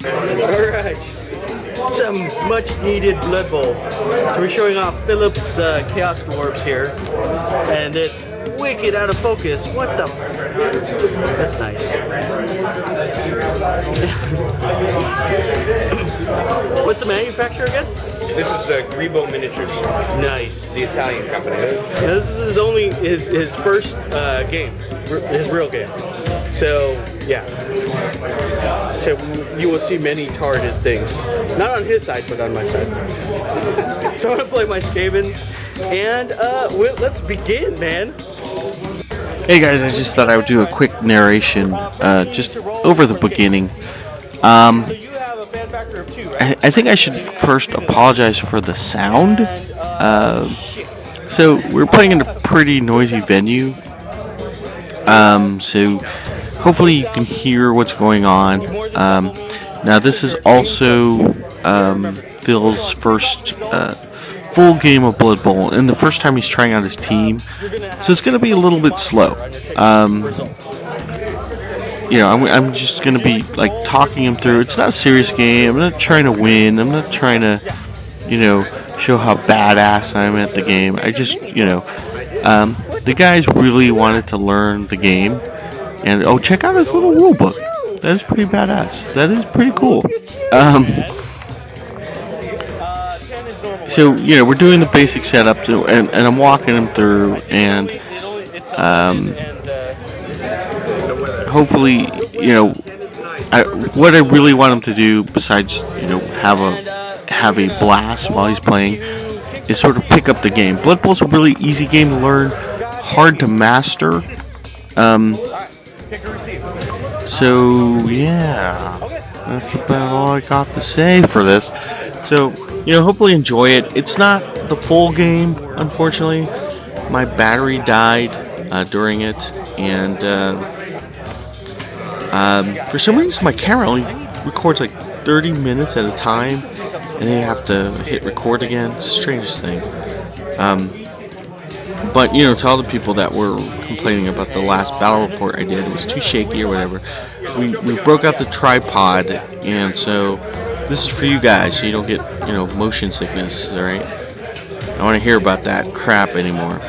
Alright, some much needed Blood Bowl. So we're showing off Philip's Chaos Dwarves here, and it's wicked out of focus. What the? That's nice. What's the manufacturer again? This is Grebo Miniatures. Nice. The Italian company. Now, this is his first game, his real game. So yeah. So you will see many targeted things. Not on his side, but on my side. So I'm gonna play my Skavens, and let's begin, man. Hey guys, I just thought I would do a quick narration, just over the beginning. I think I should first apologize for the sound. So we're playing in a pretty noisy venue. So hopefully you can hear what's going on. Now this is also Phil's first full game of Blood Bowl, and the first time he's trying out his team, so it's going to be a little bit slow. You know, I'm just going to be like talking him through. It's not a serious game. I'm not trying to win. I'm not trying to, you know, show how badass I am at the game. I just, you know, the guys really wanted to learn the game, and oh, check out his little rule book. That is pretty badass. That is pretty cool. So, you know, we're doing the basic setup, and I'm walking him through, and hopefully, you know, what I really want him to do, besides, you know, have a blast while he's playing, is sort of pick up the game. Blood Bowl's a really easy game to learn, hard to master. So yeah, that's about all I got to say for this. So, you know, hopefully enjoy it. It's not the full game, unfortunately. My battery died during it, and for some reason my camera only records like 30 minutes at a time, and then you have to hit record again. It's the strangest thing. But, you know, to all the people that were complaining about the last battle report I did, it was too shaky or whatever, we broke out the tripod, and so this is for you guys, so you don't get, you know, motion sickness, alright? I don't want to hear about that crap anymore.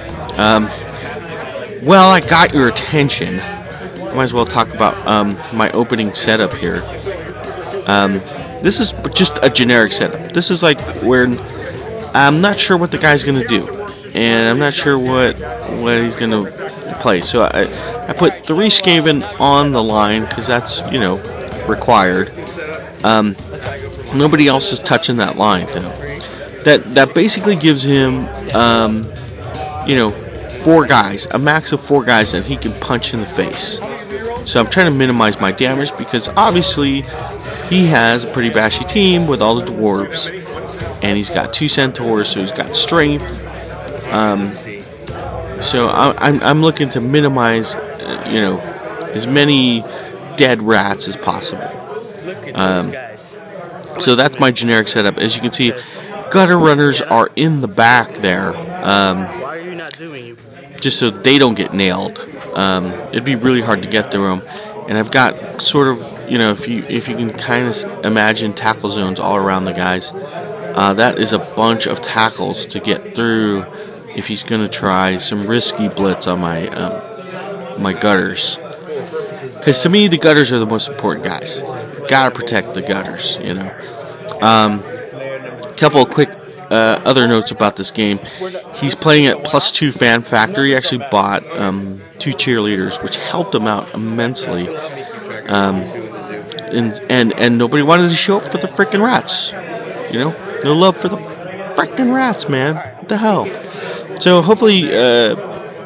Well, I got your attention. I might as well talk about my opening setup here. This is just a generic setup. This is like where I'm not sure what the guy's going to do, and I'm not sure what he's going to play. So I put 3 Skaven on the line, because that's, you know, required. Nobody else is touching that line, though. That basically gives him, you know, 4 guys, a max of 4 guys that he can punch in the face. So I'm trying to minimize my damage, because obviously he has a pretty bashy team with all the dwarves, and he's got 2 centaurs, so he's got strength. So I'm looking to minimize, you know, as many dead rats as possible. So that's my generic setup. As you can see, gutter runners are in the back there, just so they don't get nailed. It'd be really hard to get through them. And I've got sort of, you know, if you can kind of imagine tackle zones all around the guys. That is a bunch of tackles to get through if he's going to try some risky blitz on my my gutters. Because to me, the gutters are the most important guys. Gotta protect the gutters, you know. Couple of quick other notes about this game. He's playing at +2 fan factor. He actually bought 2 cheerleaders, which helped him out immensely. And nobody wanted to show up for the frickin' rats. You know, no love for the frickin' rats, man. What the hell? So hopefully,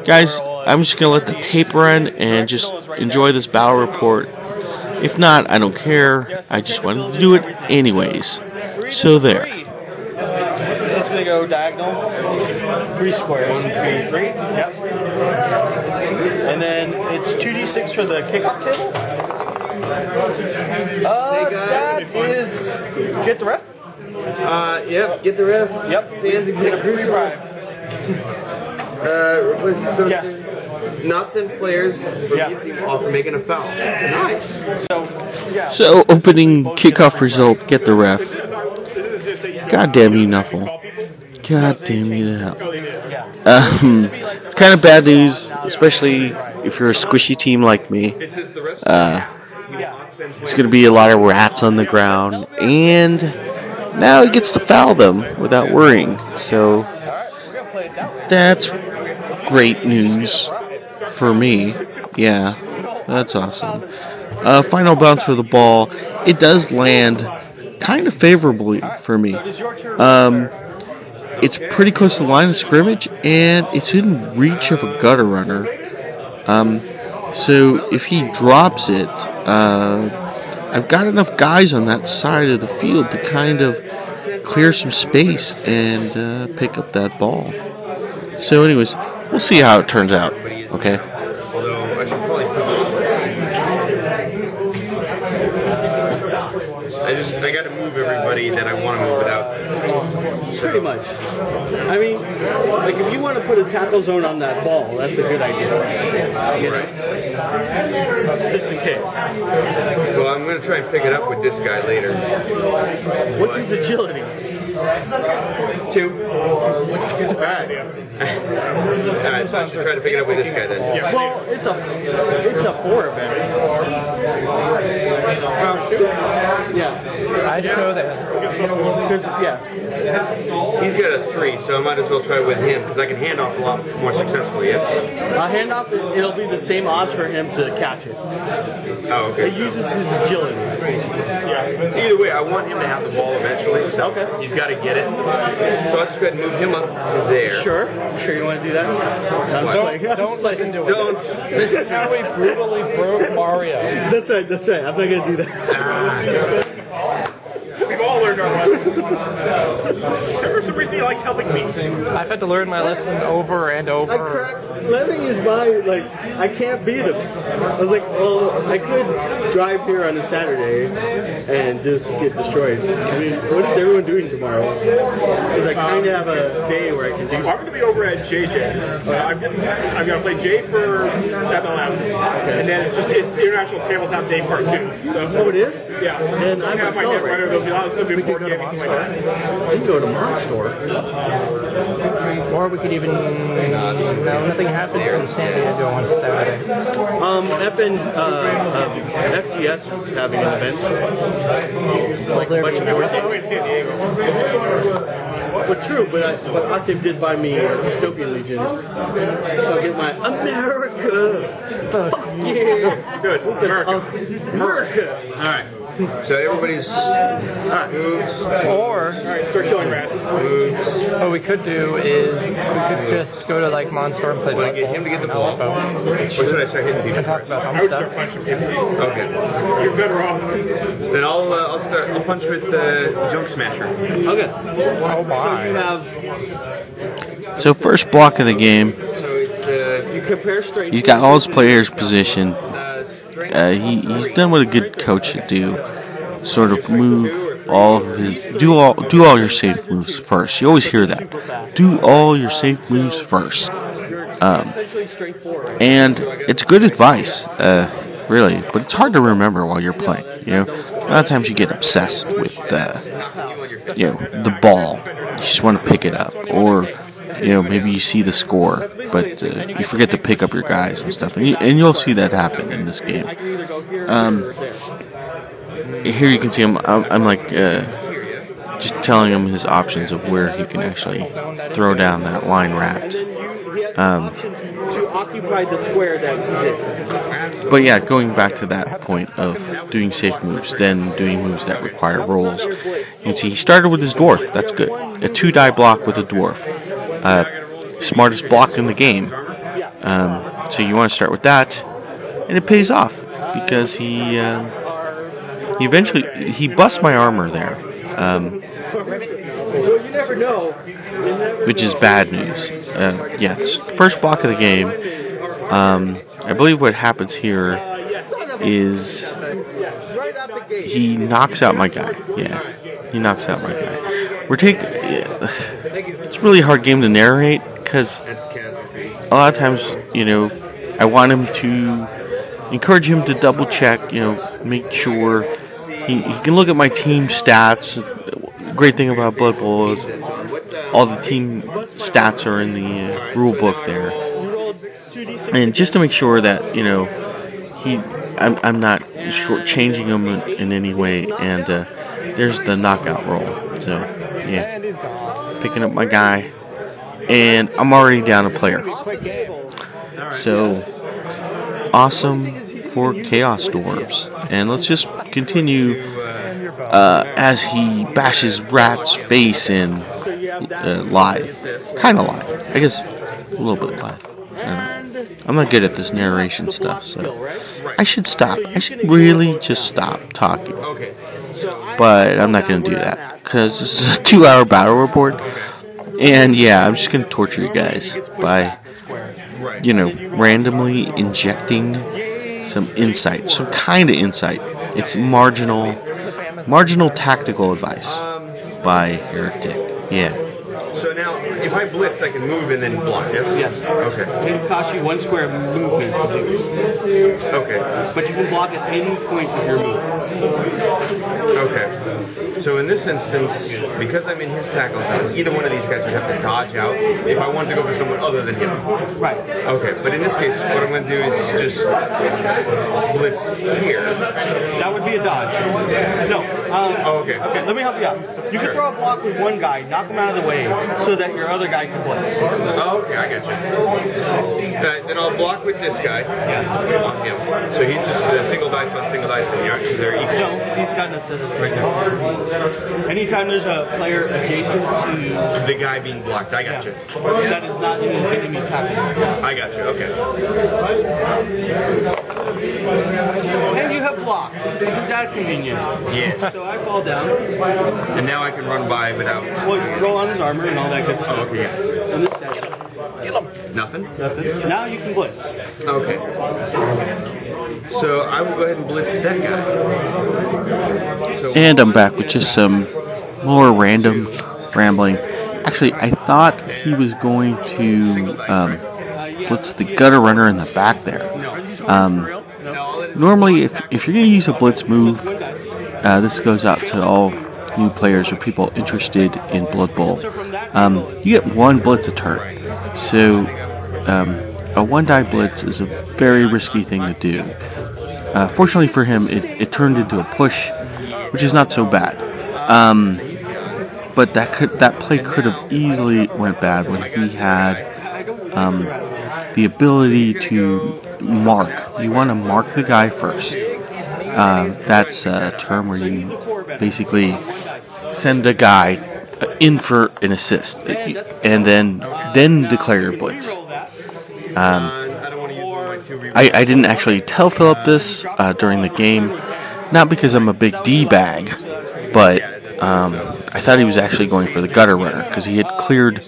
guys, I'm just gonna let the tape run and just enjoy this battle report. If not, I don't care. I just wanted to do it anyways. So there. So it's going to go diagonal, 3 squares. 1, 2, 3. Yep. And then it's 2d6 for the kickoff table. That is. Get the ref? Yep, get the ref. Yep. Fans exhibit. Reprieve. What's your Yeah. not send players from your team off for making a foul. Nice. So, opening kickoff result, get the ref. God damn you, Nuffle. God damn you to hell. It's kind of bad news, especially if you're a squishy team like me. It's going to be a lot of rats on the ground, and now he gets to foul them without worrying. So, that's great news for me. Yeah, that's awesome. Final bounce for the ball. It does land kind of favorably for me. It's pretty close to the line of scrimmage, and it's in reach of a gutter runner. So if he drops it, I've got enough guys on that side of the field to kind of clear some space and pick up that ball. So anyways, we'll see how it turns out. Okay. Although I should probably. I got to move everybody that I want to move without. Pretty much. I mean, like if you want to put a tackle zone on that ball, that's a good idea. You know? Just in case. Well, I'm going to try and pick it up with this guy later. What's his agility? 2. Alright. Alright, so I should try to pick it up with this guy then. Well, it's a 4 event. Round 2? Yeah. I'd go there. He's got a 3, so I might as well try with him because I can hand off a lot more successfully, yes? A handoff, it'll be the same odds for him to catch it. Oh, okay. It uses his agility. Yeah. Either way, I want him to have the ball eventually, so he's got to get it. So I'll just go ahead and move him up to there. Sure you want to do that? Don't listen to it. Don't. This is how we brutally broke Mario. That's right. I'm not going to do that. We've all learned our lesson. Except for some reason he likes helping me. I've had to learn my lesson over and over. Lemming is I can't beat him. I was like, well, I could drive here on a Saturday and just get destroyed. I mean, what is everyone doing tomorrow? Because I kind of have a day where I can do I'm going to be over at JJ's. I'm going to play J for MLM. And then it's International Tabletop Day Part 2. So, Oh, it is? yeah. Then I'm I might get one of those. There'll be a board game and something like that. We can go to my store. Or we could even... No, nothing happened for the San Diego on Saturday. FGS is having an event. Like a bunch of board Oh, games. in San Diego. But true, but Octave did buy me Dystopian Legions. So I'll get my America. Fuck yeah. Good. America. Alright. So everybody's moves. Or Start killing rats. Moves. what we could do is we could just go to like Monster and play Want to get him to get the ball? Or should I start hitting people and talk first? about I home would stuff. start punching people. Okay. You're better off. Then I'll punch with Junk Smasher. Okay. Oh my. So you have So first block of the game, So it's you compare strength. he's got all his players positioned. strength. He's done what a good coach should do. Sort of move all of his do all your safe moves first. You always hear that. Do all your safe moves first. Essentially strength 4, right? And it's good advice, really, but it's hard to remember while you're playing. You know, a lot of times you get obsessed with the ball. You just want to pick it up, or maybe you see the score, but you forget to pick up your guys and stuff. And you'll see that happen in this game. Here you can see him. I'm like just telling him his options of where he can actually throw down that line rat. To occupy the square that he's in. But yeah, going back to that point of doing safe moves, then doing moves that require rolls. You can see he started with his dwarf. That's good. A 2-die block with a dwarf. Smartest block in the game. So you want to start with that, and it pays off because he eventually busts my armor there. Well, you never know. Which is bad news. It's the first block of the game. I believe what happens here is he knocks out my guy. Yeah, he knocks out my guy. It's a really hard game to narrate because a lot of times, I want him to encourage him to double check, make sure he can look at my team stats. Great thing about Blood Bowl is all the team stats are in the rule book there, and just to make sure that I'm not shortchanging him in any way. And there's the knockout roll. So yeah, picking up my guy, and I'm already down a player. So awesome for Chaos Dwarves, and let's just continue as he bashes Rat's face in live. Kind of live. I guess a little bit live. I'm not good at this narration stuff, so I should stop. I should really just stop talking. But I'm not going to do that, because this is a 2-hour battle report. And yeah, I'm just going to torture you guys by, randomly injecting some insight. Some kind of insight. It's marginal tactical advice by Heretic. Yeah. So now, if I blitz, I can move and then block, yes? Yes. Okay. It will cost you 1 square of movement to do. Okay. But you can block at any point of your move. Okay. So in this instance, because I'm in his tackle zone, either one of these guys would have to dodge out if I wanted to go for someone other than him. Right. Okay. But in this case, what I'm going to do is just blitz here. That would be a dodge. No. Okay. Okay, let me help you out. You can throw a block with one guy, knock him out of the way, so that your other guy can blitz. Oh, okay, I got you. Then I'll block with this guy on him. So he's just single dice on single dice, and they're equal. No, he's got an assist right there. Anytime there's a player adjacent to the guy being blocked, I got you. That is not an enemy tackle. I got you. Okay. And you have blocked. Isn't that convenient? Yes. So I fall down. And now I can run by without. Well, you roll on his armor and all that good stuff. Oh, okay, yeah. And this guy. Kill him. Nothing? Now you can blitz. Okay. So I will go ahead and blitz that guy. And I'm back with just some more random rambling. Actually, I thought he was going to blitz the gutter runner in the back there. Normally, if you're going to use a blitz move, this goes out to all new players or people interested in Blood Bowl. You get 1 blitz a turn. So a 1-die blitz is a very risky thing to do. Fortunately for him, it turned into a push, which is not so bad. But that play could have easily went bad when he had the ability to mark. You want to mark the guy first. That's a term where you basically send a guy in for an assist, and then declare your blitz. I didn't actually tell Philip this during the game, not because I'm a big D-bag, but I thought he was actually going for the gutter runner because he had cleared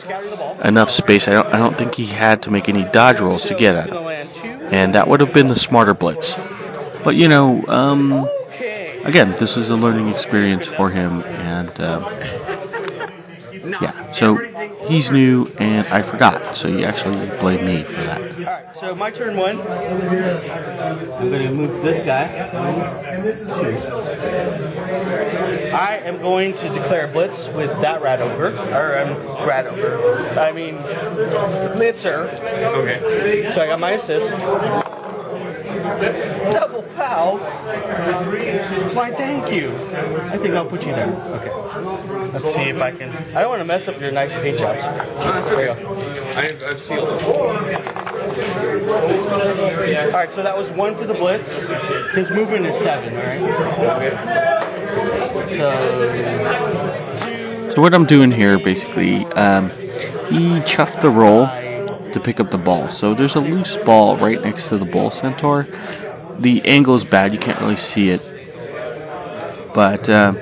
enough space. I don't think he had to make any dodge rolls to get at him, and that would have been the smarter blitz. But again, this is a learning experience for him, and yeah, so he's new, and I forgot, so you actually blame me for that. Alright, so my turn 1. I'm going to move this guy. 2. I am going to declare a blitz with that blitzer. Okay. So I got my assist. Double pals. Why, thank you. I think I'll put you there. Okay. Let's see if I can. I don't want to mess up your nice paint jobs. There you go. I've sealed it. Alright, so that was 1 for the blitz. His movement is 7, alright? So what I'm doing here, basically, he chuffed the roll to pick up the ball. So there's a loose ball right next to the bull centaur. The angle is bad, you can't really see it. But I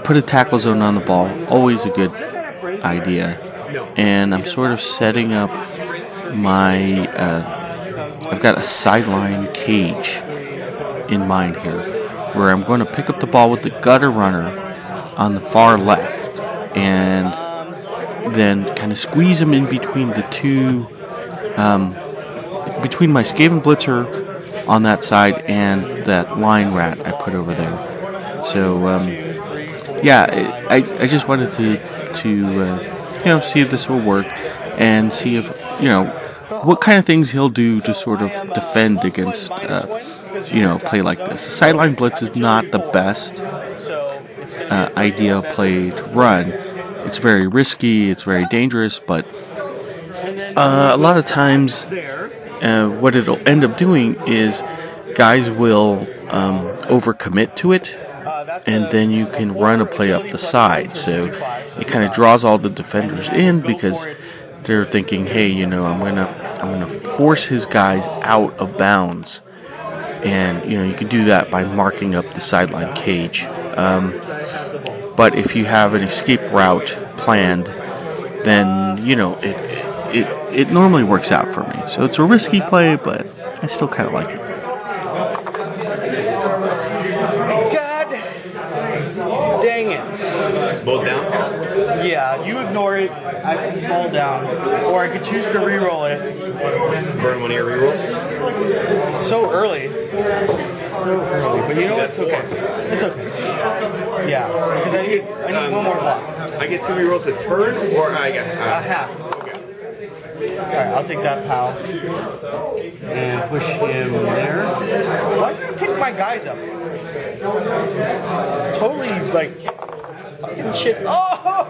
put a tackle zone on the ball, always a good idea. And I'm sort of setting up my, I've got a sideline cage in mind here, where I'm going to pick up the ball with the gutter runner on the far left, and then kind of squeeze him in between the two between my Skaven Blitzer on that side and that line rat I put over there. So yeah, I just wanted to see if this will work and see if what kind of things he'll do to sort of defend against play like this. The sideline blitz is not the best idea play to run. It's very risky, it's very dangerous, but a lot of times what it'll end up doing is guys will overcommit to it, and then you can run a play up the side. So it kind of draws all the defenders in because they're thinking, hey, I'm gonna force his guys out of bounds, and you can do that by marking up the sideline cage. But if you have an escape route planned, then it normally works out for me. So it's a risky play, but I still kind of like it. God dang it. Both down? Yeah, you ignore it, I can fall down, or I could choose to re-roll it. Burn one of your rerolls? So early. But you know what? It's okay. It's okay. Yeah, because I need one more block. I get 2 rerolls a turn, or I get half. Alright, I'll take that pal. And push him there. Why did I pick my guys up? Totally, fucking shit. Oh!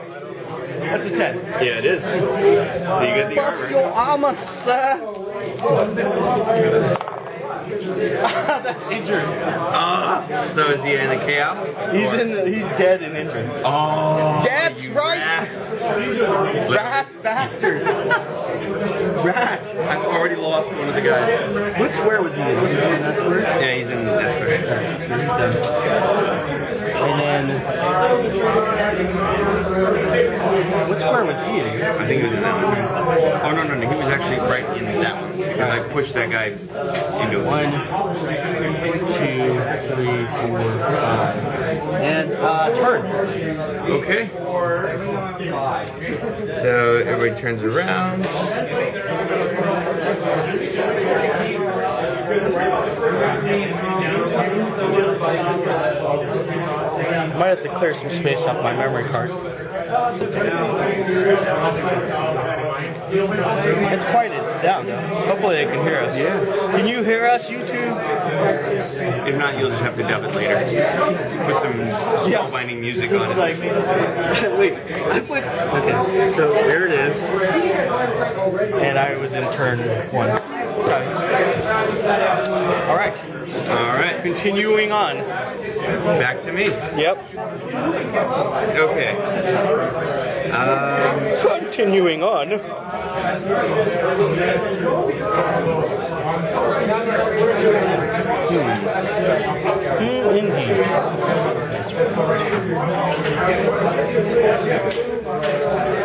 That's a 10. Yeah, it is. So you get the Bust your armor, sir. That's injured. So is he in a KO? He's dead and injured. Oh, that's right. Rat bastard. Rat. I've already lost one of the guys. What square was he in? Was he in that square? Yeah, he's in that square. So he's done. And then what square was he in? I think he was in that one. Oh no, he was actually right in that one because I pushed that guy into 1, 2, 3, 4, 5, and turn. Okay. So everybody turns around. Might have to clear some space off my memory card. It's quieted down though. Hopefully they can hear us. Yeah. Can you hear us, you two? If not, you'll just have to dub it later. Put some spellbinding music on it. Wait, okay, so there it is. And I was in turn 1. Okay. Alright. Continuing on. Back to me. Yep. Okay. Continuing on. Indeed.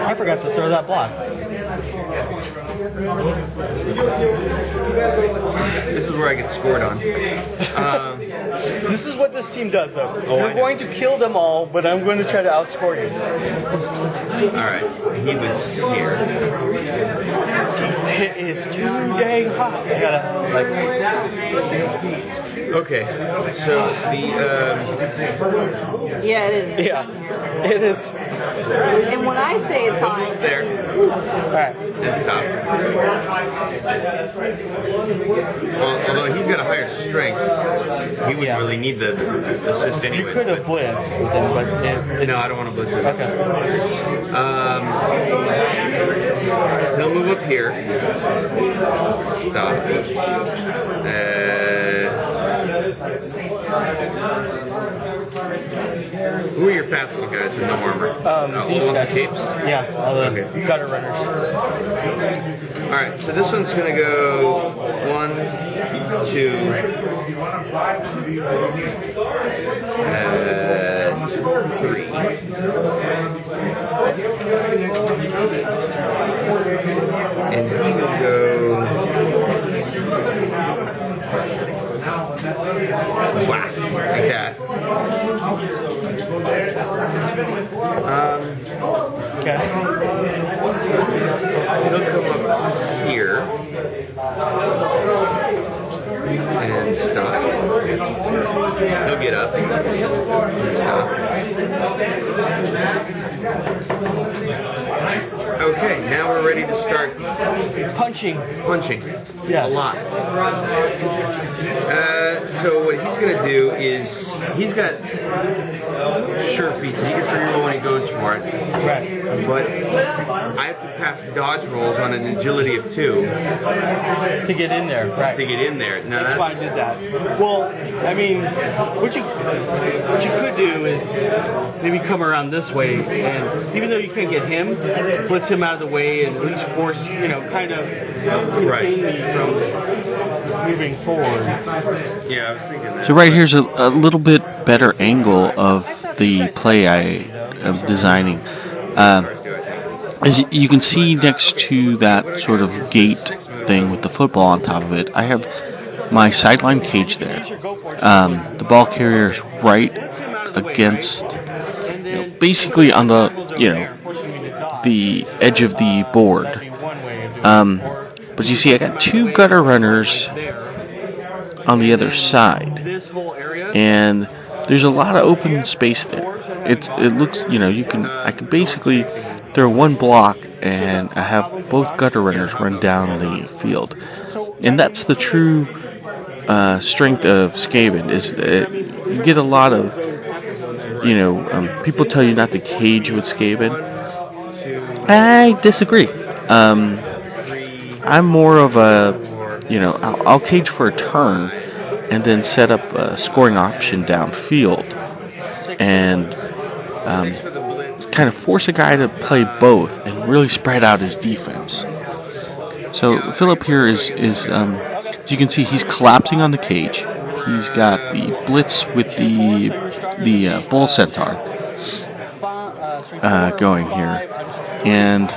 I forgot to throw that block. This is where I get scored on. This is what this team does, though. You're going to kill them all, but I'm going to try to outscore you. Alright, he was here. It is too dang hot. I gotta, Okay, so the, Yeah, it is. Yeah, it is. And when I say it's hot, there, Alright. and stop. Although he's got a higher strength, he wouldn't really need the assist anyway. You could have blitzed with him, but no, I don't want to blitz it. Okay. He'll move up here. Stop. Who are your fast little guys with no armor? These all the guys. capes? Yeah, all the Okay. gutter runners. Alright, so this one's gonna go 1, 2, 3. And he will go whack, like that. Okay. he'll come up here and stop. He'll get up and stop. Okay, now we're ready to start Punching. Yes. A lot. So what he's going to do is he's got sure feet, so he gets to reroll when he goes for it. Right. But I have to pass dodge rolls on an agility of 2 To get in there. Right. to get in there. Now That's why I did that. Well, I mean, what you could do is maybe come around this way, and even though you can't get him, blitz him out of the way and at least force, kind of contain me from moving forward. Yeah, I was thinking that. So right here's a little bit better angle of the play I am designing. As you can see next to that sort of gate thing with the football on top of it, I have my sideline cage there. The ball carrier is right against, basically on the, the edge of the board. But you see, I got 2 gutter runners on the other side, and there's a lot of open space there. It looks, I can basically throw one block and I have both gutter runners run down the field, and that's the true strength of Skaven. Is that you get a lot of, people tell you not to cage with Skaven. I disagree. I'm more of a, I'll cage for a turn and then set up a scoring option downfield and kind of force a guy to play both and really spread out his defense. So Philip here is as you can see, he's collapsing on the cage. He's got the blitz with the bull centaur going here, and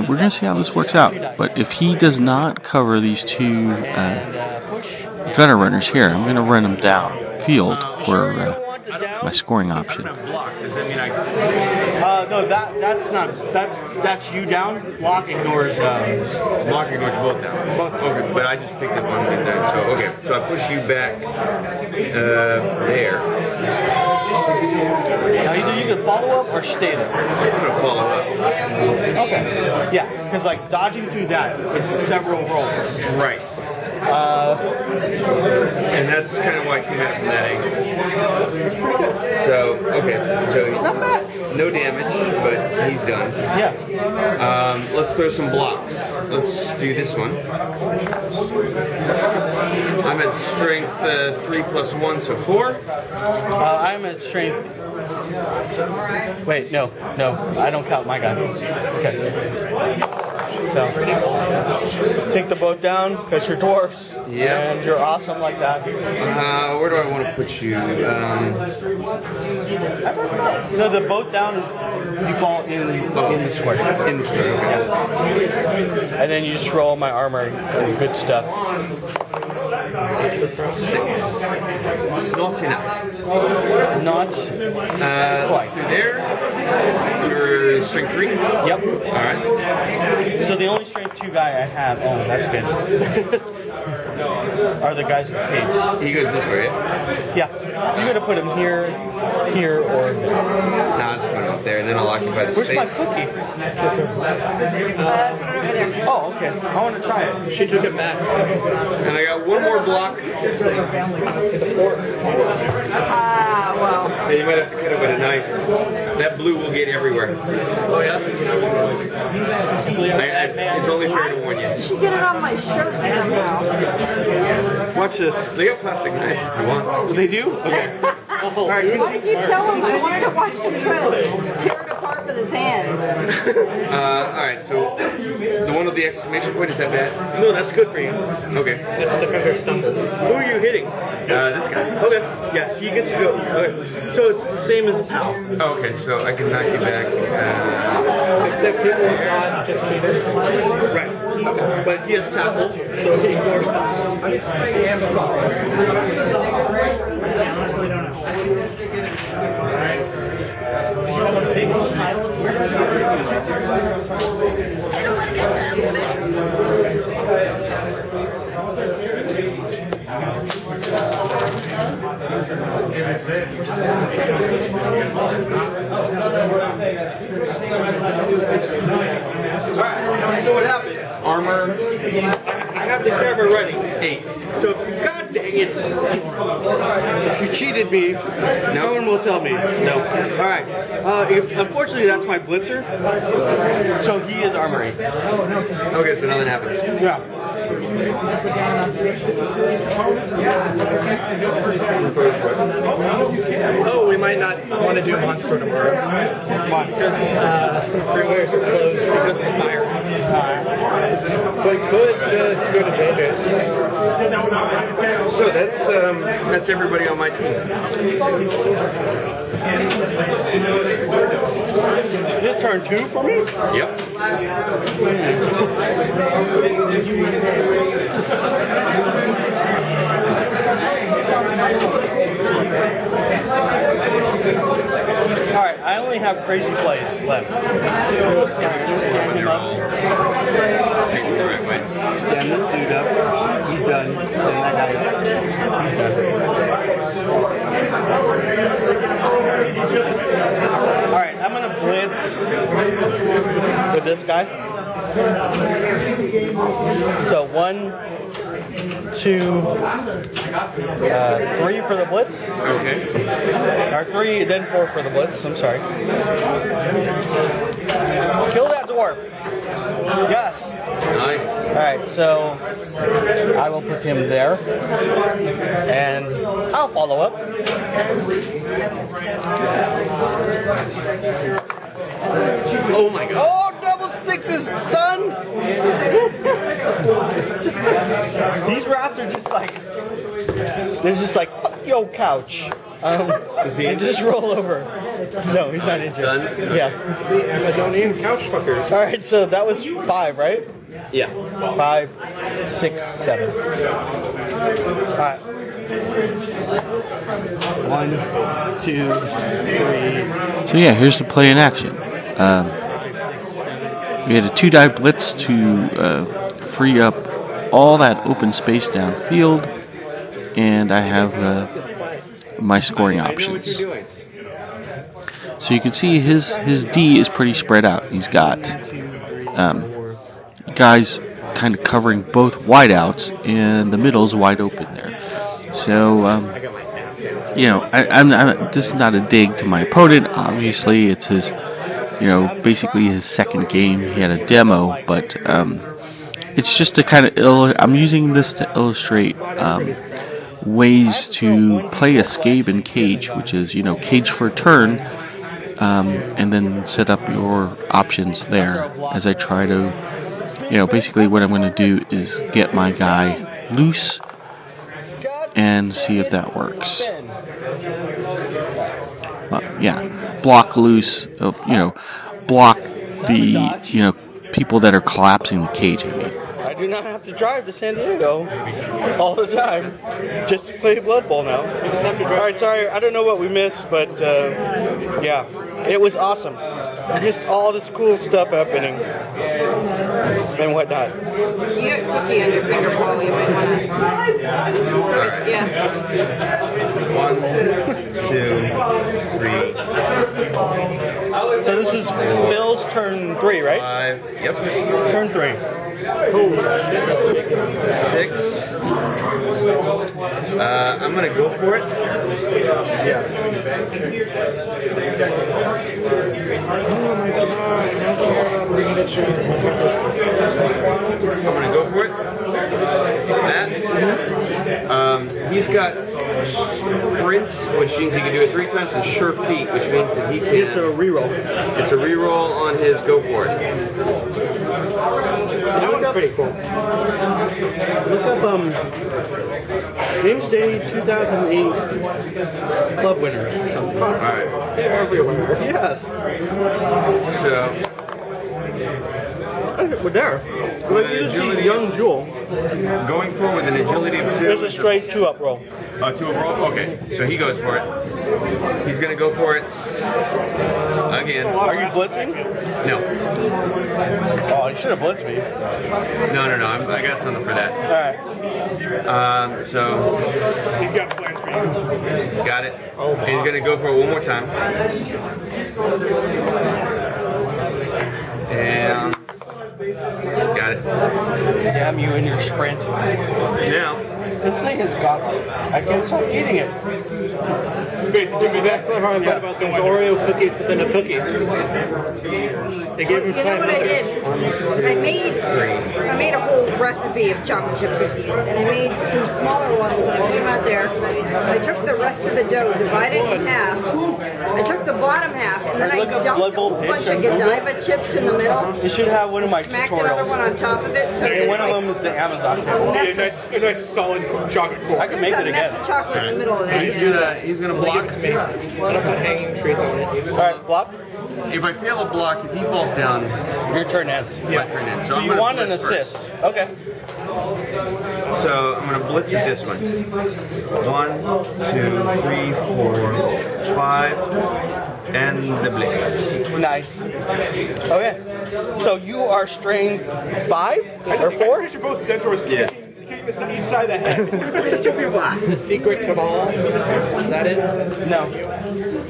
we're going to see how this works out. But if he does not cover these 2 gutter runners here, I'm going to run him downfield for my scoring option. No, that's you down. Block ignores both down. Okay, but I just picked up one of that. So okay, so I push you back there. Now either you can follow up or stay there. I'm gonna follow up. Okay. Yeah, because like dodging through that is several rolls. Right. And that's kind of why I came at it from that angle. It's pretty good. So okay, so It's not bad. no damage, but he's done. Yeah. Let's throw some blocks. Let's do this one. I'm at strength 3 plus 1, so 4. I'm at strength. Wait, no, I don't count my guy. Okay. So, take the boat down because you're dwarfs. Yeah. And you're awesome like that. Where do I want to put you? No, the boat down is you fall in the square. In the square. Okay. Yeah. And then you just roll my armor and good stuff. 6. Not enough. Not Let's do there. Your strength 3? Yep. Alright. So the only strength 2 guy I have, oh, that's good, are the guys with capes. He goes this way, yeah? Yeah. You're going to put him here, or there. No, I'll just put him up there, and then I'll occupy the Where's space. my cookie? Put it over there. Oh, okay. I want to try it. She took it back. And I got one more block. Well. Yeah, you might have to cut it with a knife. That blue will get everywhere. Oh, yeah? It's only fair to warn you. She get it on my shirt somehow. Watch this. They got plastic knives if you want. They do? Okay. All right. Why did you tell him? I wanted to watch him try to tear it apart with his hands. Alright, so the one with the exclamation point, is that bad? No, that's good for you. Okay. That's the finger stumble. Who are you hitting? This guy. Okay. Yeah, he gets to go. Okay. So it's the same as Pal. Oh, okay, so I can knock you back. Except it will dodge just bigger. Right. But he has tackle, so he ignores that. Honestly, don't know. Alright, so what happened? Armor. I have the camera running. 8. So, god dang it. You cheated me. No one will tell me. No. Alright. Unfortunately, that's my blitzer. So he is armoring. Okay, so nothing happens. Yeah. Oh, we might not want to do monster tomorrow. Why? Because some freeways are closed because of the fire. So we could just go to JJ's. So that's everybody on my team. Is this turn 2 for me? Yep. Alright, I only have crazy plays left. Stand him up. Facing the right way. Stand this dude up. He's done. Stand that guy up. He's done. Alright, I'm gonna blitz with this guy. So 1, 2, 3 for the blitz. Okay. Or 3, then 4 for the blitz. I'm sorry. Kill that dwarf. Yes. Nice. Alright, so I will put him there. And I'll follow up. Oh my god. Oh, double 6s, son! These rats are just like, they're just like, fuck yo, couch. Is he and just roll over. No, he's not injured. Done? Yeah. I don't need couch fuckers. Alright, so that was 5, right? Yeah. 5, 6, 7. Alright. 1, 2, 3. So yeah, here's the play in action. We had a 2-die blitz to free up all that open space downfield, and I have my scoring options. So you can see his D is pretty spread out. He's got guys kind of covering both wideouts, and the middle's wide open there. So you know, this is not a dig to my opponent. Obviously, it's his, basically his second game. He had a demo, but it's just to kind of I'm using this to illustrate ways to play a Skaven cage, which is cage for a turn, and then set up your options there. As I try to, basically what I'm going to do is get my guy loose and see if that works. Yeah, block loose, block the, people that are collapsing the cage, I mean. I do not have to drive to San Diego all the time just to play Blood Bowl now. Alright, sorry, I don't know what we missed, but yeah, it was awesome. We missed all this cool stuff happening and whatnot. You got a cookie on your finger, Paul. You might want to. Yeah. 1, 2, 3. So this is Phil's turn 3, right? 5. Yep. Turn 3. 6. I'm gonna go for it. Yeah. I'm gonna go for it. He's got sprint, which means he can do it 3 times, and sure feet, which means that he can. It's a reroll. It's a reroll on his go for it. That one's pretty cool. Look up Games Day 2008 club winners or something. Alright. They're everywhere. Yes. So We're there. Like you see Young Jewel. going for with an agility of 2. There's a straight 2-up roll. To a brawl? Okay, so he goes for it. He's gonna go for it again. Are you blitzing? No. Oh, you should have blitzed me. No. I got something for that. Alright. So He's got plans for you. got it. And he's gonna go for it one more time. And got it. Damn you and your sprint. Now, This thing is godlike. I can't stop eating it. Wait, did you make that? How I thought about those Oreo cookies within a cookie. They gave him You know what I did? I made a whole recipe of chocolate chip cookies, and I made some smaller ones, and I put them out there. I took the rest of the dough, divided it in half. I took the bottom half, and then I dumped a whole bunch of Godiva chips in the middle. You should have one of my Smacked another one tutorials. on top of it. So And one of them is the Amazon a table. mess A nice solid chocolate core. I can make it a mess again. of chocolate in the middle of that. he's gonna block. I'm gonna put hanging trees on it. Alright, flop. If I fail a block, if he falls down, Your turn ends. my turn ends. So I'm you gonna want an blitz assist. first. Okay. So I'm gonna blitz with this one. 1, 2, 3, 4, 5, and the blitz. Nice. Okay. So you are strength 5 or 4? We should both centaurs. Yeah. You can't miss the east side of the head. The secret cabal. Is that it? No.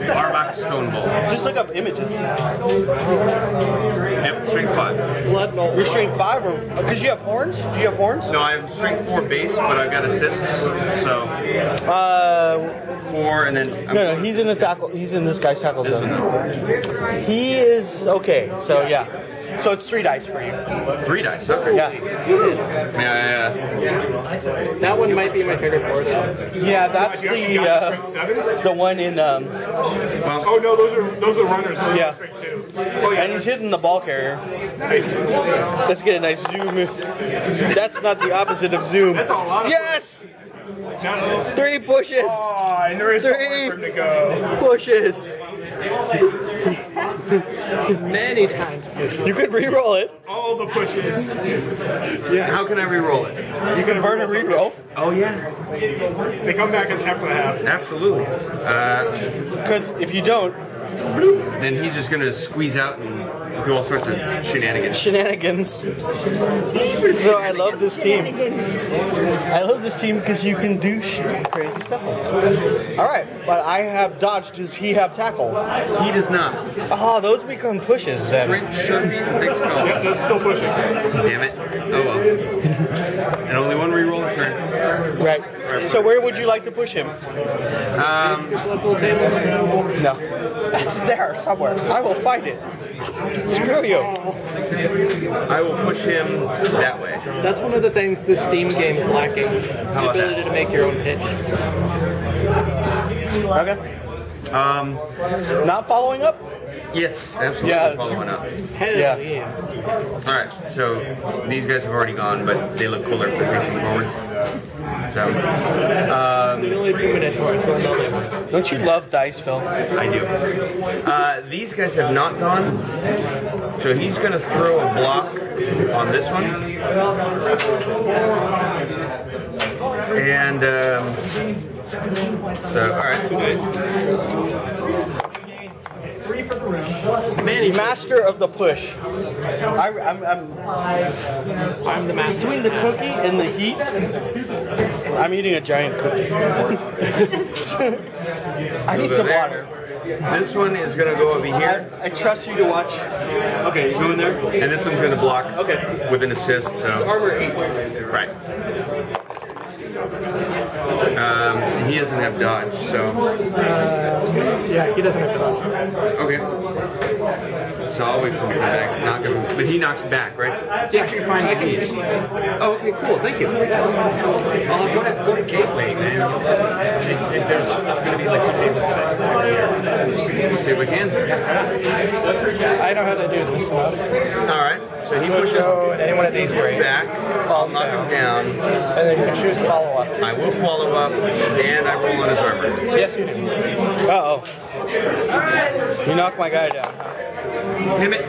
Arbok Stone Bowl. Just look up images. Yep, strength 5. Blood bowl. You're strength 5 or because you have horns? Do you have horns? No, I have strength 4 base, but I've got assists. So 4 and then No, he's in the tackle. He's in this guy's tackle this one zone. though. He is okay. So yeah. So it's 3 dice for you. 3 dice. Okay. Yeah. Yeah. That one might be my favorite board though. Yeah, that's You actually got strength 7? the one in Oh no, those are the runners. Those Yeah. are strength 2. Oh yeah. and he's hitting the ball carrier. Nice. Let's get a nice zoom. That's not the opposite of zoom. That's a lot of Yes! 3 pushes. Oh, and there is somewhere for him to go. Pushes. Many times. You could re-roll it. All the pushes. How can I re-roll it? You can burn a re-roll. Oh yeah, They come back as after the half. absolutely. Because if you don't, Then he's just gonna squeeze out and do all sorts of shenanigans. shenanigans. So I love this team. I love this team because you can do crazy stuff like that. All right, but I have dodge. Does he have tackle? He does not. Oh, those become pushes then. Sprint, surfing, thanks Yep, call. that's still pushing. Damn it. Oh well. And only one re-roll a turn. Right. So where would you like to push him? Local table. No. That's there somewhere. I will find it. Screw you. I will push him that way. That's one of the things this Steam game is lacking. The about ability that? to make your own pitch. Okay. Not following up? Yes, absolutely. Yeah. Following up. Hell Yeah. yeah. All right, so these guys have already gone, but they look cooler for facing forwards. So The only 2 minutes more. Don't you love dice, Phil? I do. These guys have not gone, so he's going to throw a block on this one. And so, all right. Master of the push. I'm I'm the master. between the cookie and the heat. I'm eating a giant cookie. I need some water. This one is going to go over here, I trust you to watch. Okay, you go in there. and this one's going to block Okay. with an assist. So Armor 8. right. He doesn't have dodge, so Yeah, he doesn't have to dodge. okay. So I'll wait for him to come back. Knock him, but he knocks back, right? Yeah, you can find I can use. Oh, okay, cool. Thank you. Go to Gateway, man. There's going to be like 2 tables today. See if we can. I know how to do this stuff. All right. So he pushes So any one of these 3. back. I'll knock him down. And then you can choose to follow up. I will follow up, and I roll on his armor. Yes, you do. Uh-oh. You knocked my guy down. Damn it.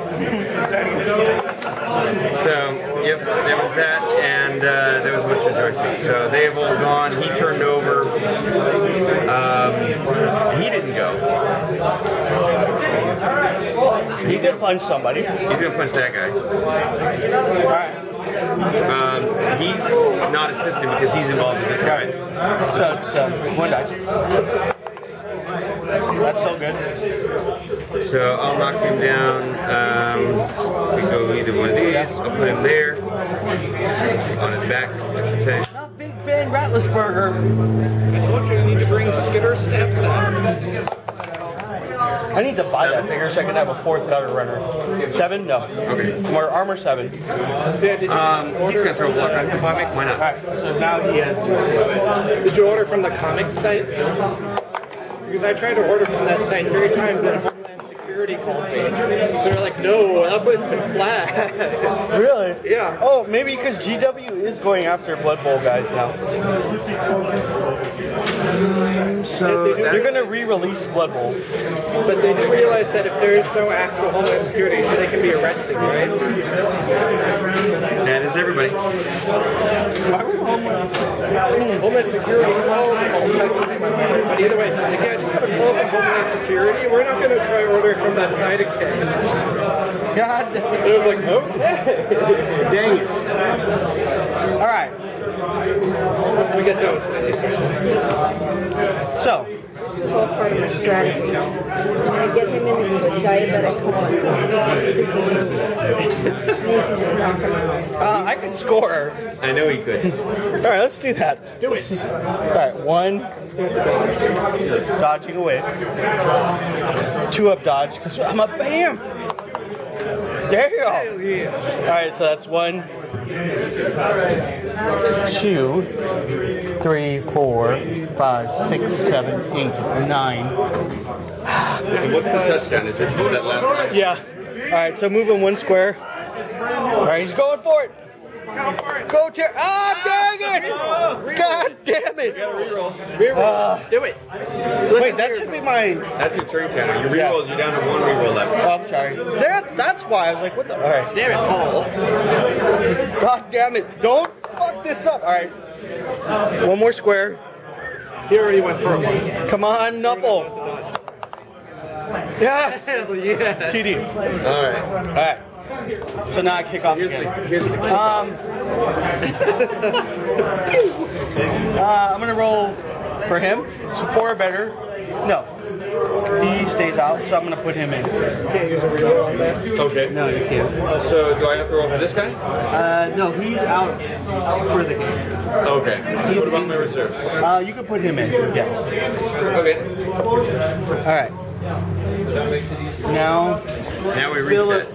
So, yep, there was that, and there was much rejoicing. So they have all gone. He turned over. He didn't go. He could punch somebody. He's gonna punch that guy. He's not assisting because he's involved with this guy. So it's one dice. That's so good. So I'll knock him down. We go either one of these. I'll put him there. On his back, I should say. Not Big Ben Rattlisberger. I told you I need to bring Skitter Snaps down. I need to buy that figure so I can have a 4th gutter runner. 7? No. Okay. More armor 7. Yeah, did you He's gonna throw a block on comics. Why not? Alright, so now he has. Did you order from the comics site? Because I tried to order from that site 3 times and Homeland Security called me. They're like, no, that place has been flagged. Really? Yeah. Oh, maybe because GW is going after Blood Bowl guys now. So They're going to re-release Blood Bowl. But they do realize that if there is no actual Homeland Security, they can be arrested, right? that is everybody. Homeland Security calls but either way, they can't just got a call from Homeland Security. We're not going to try ordering from that site again. God. It was like, okay. Dang it. All right. I guess that was So, This is all part of my strategy. I'm going to get him into the diabetic coma. I can score. I know he could. All right, let's do that. Do it. All right, 1. Dodging away. 2 up dodge, because I'm a BAM! There you go. All right, so that's 1, 2, 3, 4, 5, 6, 7, 8, 9. What's the touchdown? Is it just that last line? Yeah. All right, so moving 1 square. All right, he's going for it. Go to. Ah, dang it! God damn it! do it. Wait, that should be my. That's your turn counter. Your rerolls, you're down to 1 reroll left. Oh, I'm sorry. That's why I was like, what the? All right. Damn it, Paul. God damn it! Don't fuck this up. All right. 1 more square. He already went through it once. Come on, Knuffle. Yes. Hell yeah. TD. All right. All right. So now I kick off again. Here's the I'm gonna roll for him. So 4 or better. No. He stays out, so I'm gonna put him in. Can't use a reroll on that. Okay. No, you can't. So do I have to roll for this guy? No, he's out for the game. Okay. So what about my reserves? You can put him in. Yes. Okay. All right. Now Now we reset.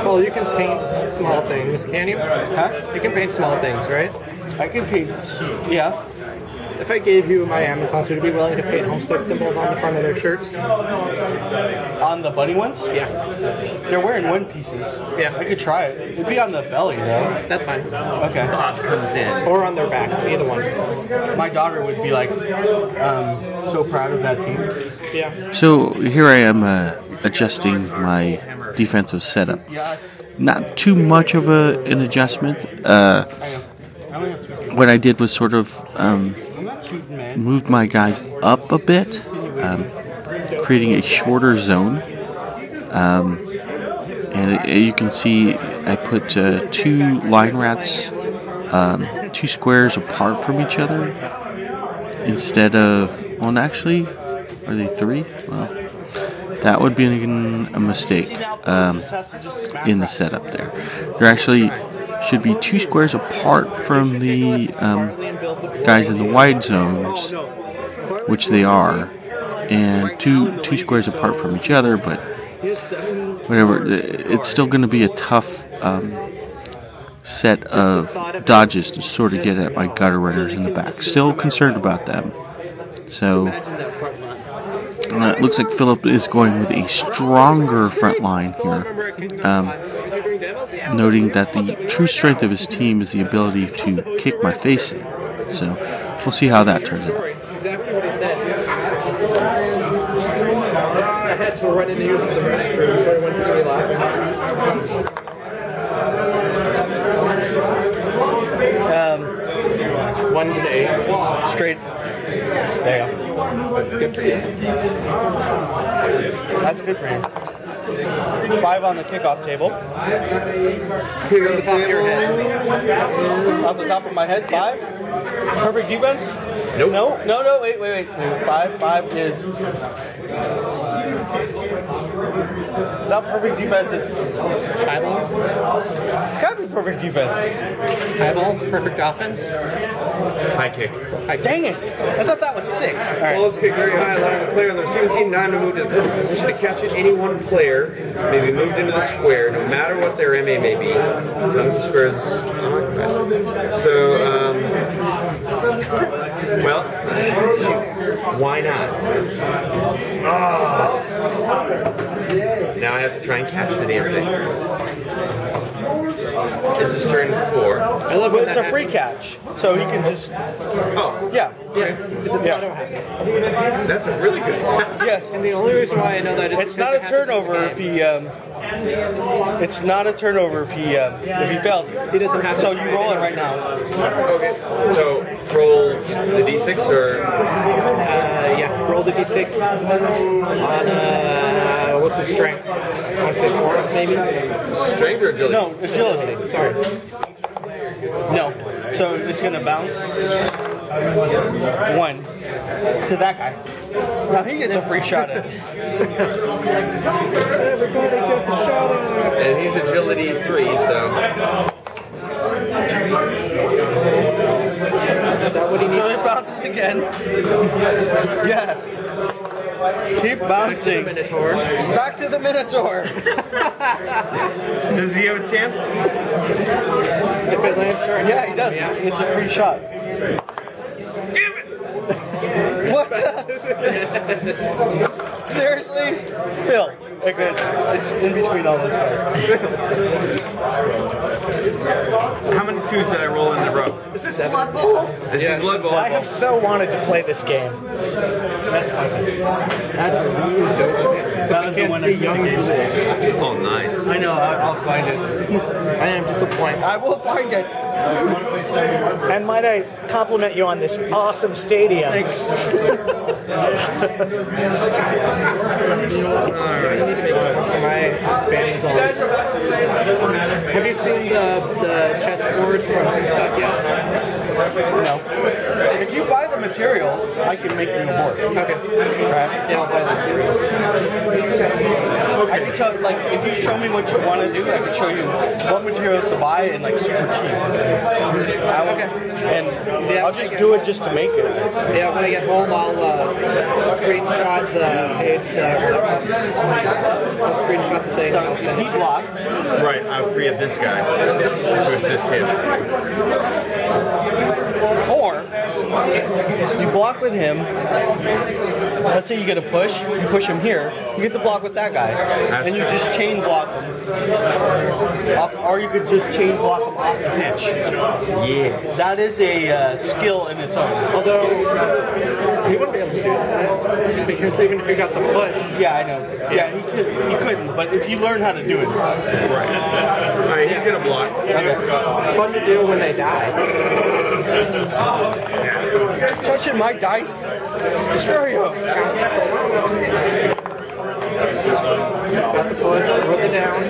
Paul, you can paint small things, can you? Huh? You can paint small things, right? I can paint. Yeah. If I gave you my Amazon, would you be willing to paint Homestead symbols on the front of their shirts? On the bunny ones? Yeah. They're wearing 1 pieces. Yeah. I could try it. It'd be on the belly though. That's fine. Okay. Bob comes in. Or on their backs, either one. My daughter would be like so proud of that team. Yeah. So here I am adjusting my defensive setup. Yes. Not too much of an adjustment. What I did was sort of moved my guys up a bit, creating a shorter zone. And you can see I put 2 line rats 2 squares apart from each other instead of, well, actually, are they 3? Well, that would be a mistake in the setup there. There actually should be 2 squares apart from the guys in the wide zones, which they are, and two squares apart from each other, but whatever, it's still going to be a tough set of dodges to sort of get at my gutter runners in the back. Still concerned about them. So it looks like Philip is going with a stronger front line here, noting that the true strength of his team is the ability to kick my face in. So we'll see how that turns out. had to run in and use the restroom, so I went to be laughing. 1 to 8. Straight. There you go. Good for you. That's good for you. 5 on the kickoff table. Clear the top of your head. Off the top of my head, 5. Perfect defense? Nope. No, wait. 5 is not perfect defense, it's Highball? it's gotta be perfect defense. Highball? Perfect offense? High kick. Dang it! I thought that was 6. All right. Well, let's kick very high, allowing the player on the receiving team time to move to the position to catch it. Any one player may be moved into the square, no matter what their MA may be, as long as the square is unoccupied. So, well, shoot, why not? Now I have to try and catch the damn thing. This is turn 4. I love when it's a free catch, so he can just. Oh, Yeah. It just auto happens. that's a really good one. Yes. And the only reason why I know that is It's not a turnover if he. It's not a turnover if he fails it. He doesn't have to. So you roll it right now. Okay, so roll the d6 or Yeah, roll the d6 on, what's his strength? I want to say 4, maybe? strength or agility? No, agility. Sorry. No. So it's gonna bounce 1 to that guy. Now he gets a free shot at it. Everybody gets a shot at it. And he's agility 3, so Is that what he needs? So it bounces again. Yes. Keep bouncing. Minotaur. Back to the Minotaur. does he have a chance? If it lands correctly. Yeah, he does. It's a free shot. Damn it! What? Seriously? Phil. It's in between all those guys. How many 2s did I roll in a row? Is this Blood Bowl? This is Blood Bowl. I have so wanted to play this game. That's my pitch. That's a really dope pitch. That was the one I took the game. Oh, nice. I know, I'll find it. I am disappointed. I will find it. And might I compliment you on this awesome stadium? Thanks. My band's on. Have you seen the chessboard from Homestuck yet? No. If you buy the material, I can make you a board. Okay. Right? Yeah, I'll buy that too. I can tell, like, if you show me what you want to do, I can show you what materials to buy and, like, super cheap. Okay. And I'll just do it just to make it. Yeah, when I get home, I'll screenshot the page. I'll screenshot the thing. And I'll send He it. blocks. Right, I'll free up this guy to assist him. Or you block with him. Let's say you get a push, you push him here, you get the block with that guy, and you just chain block him. Or you could just chain block him off the pitch. Yeah. That is a skill in its own. Although, he wouldn't be able to do that. Because even if you got the push, Yeah, I know. Yeah, he couldn't, but if you learn how to do it, it's Alright, he's gonna block. it's fun to do when they die. touching my dice. Screw you. Got the push, roll it down.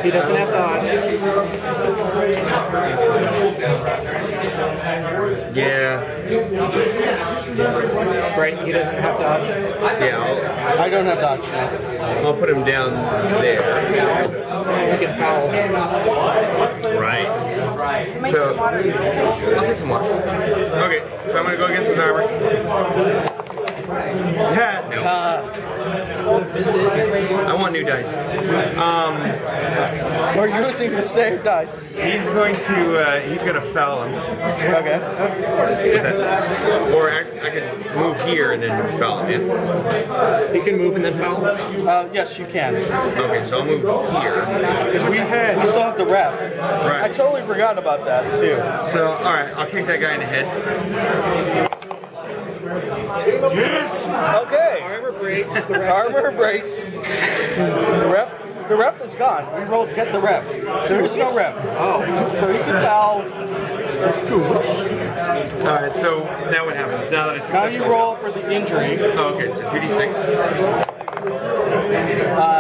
He doesn't have dodge. Yeah. Right, he doesn't have dodge. Yeah, I don't have dodge. I'll put him down there. He can foul. Right. So, I'll take some water. Okay, so I'm gonna go against his armor. Yeah, no. I want new dice. We're using the same dice. He's gonna foul him. Okay. Or I could move here and then foul him. He can move and then foul. Yes, you can. Okay, so I'll move here. Because we still have the ref. Right. I totally forgot about that too. So, alright, I'll kick that guy in the head. Yes! Okay. Armor breaks. The Armor breaks. The rep is gone. We rolled get the rep. There is no rep. Oh. So he can foul Scoop. Alright, so now what happens? Now that I Now successfully... you roll for the injury. Oh, okay, so 2d6.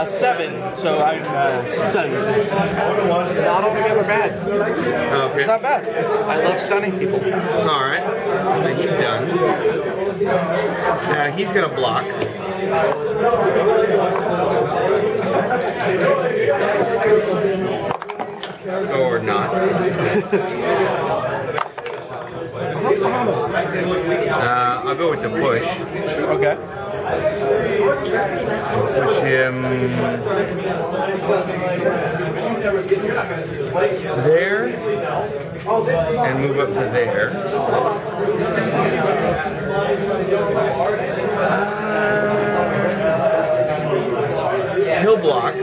7, so I'm stunned. Not altogether bad. Okay. It's not bad. I love stunning people. Alright, so he's done. Now he's going to block. Or not. I'll go with the push. Okay. Push him there and move up to there. He'll block.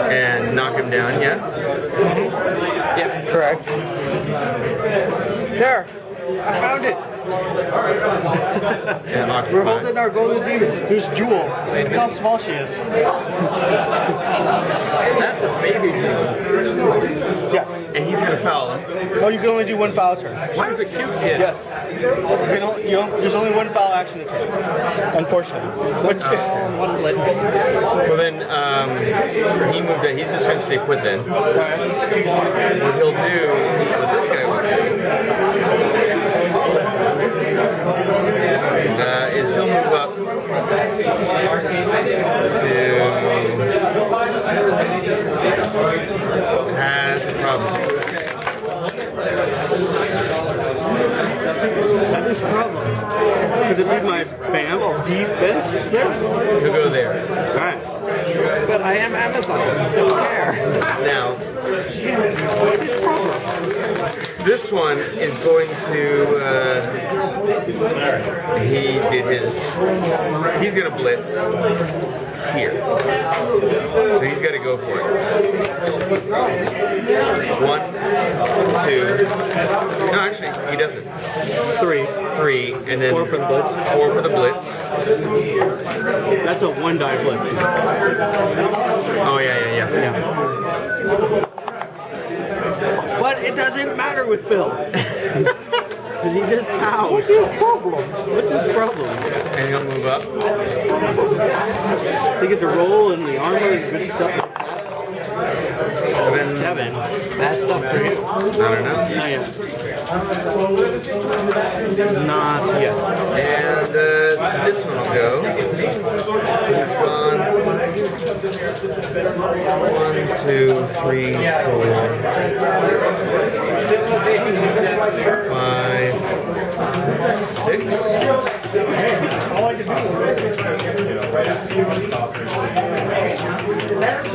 And knock him down, yeah? Yep, correct. There. I found it. And occupy. We're holding our golden demons. There's Jewel. Look how small she is. That's a baby jewel. Yes. And he's going to foul him. Oh, you can only do one foul turn. Why was a cute kid? Yes. There's only one foul action to take. Unfortunately. Which, One blitz. Well then, he moved it. He's just going to stay put then. What he'll do, what this guy will do, is he'll move up to has a problem. that is a problem. Could it be my BAM defense there? He'll go there. Alright. But I am Amazon. Don't care. Now, this one is going to, he's going to blitz here. So he's got to go for it. 1, 2, no actually, he doesn't. 3, and then 4 for the blitz. 4 for the blitz. That's a 1 die blitz. Oh yeah. But it doesn't matter with Phil. Because he just pounds. What's his problem? And he'll move up. They get to roll and the armor and good stuff like that. 7. Bad stuff for you. I don't know. Not yet. Not yet. And this one will go. On 1, 2, 3, 4, 5, 6.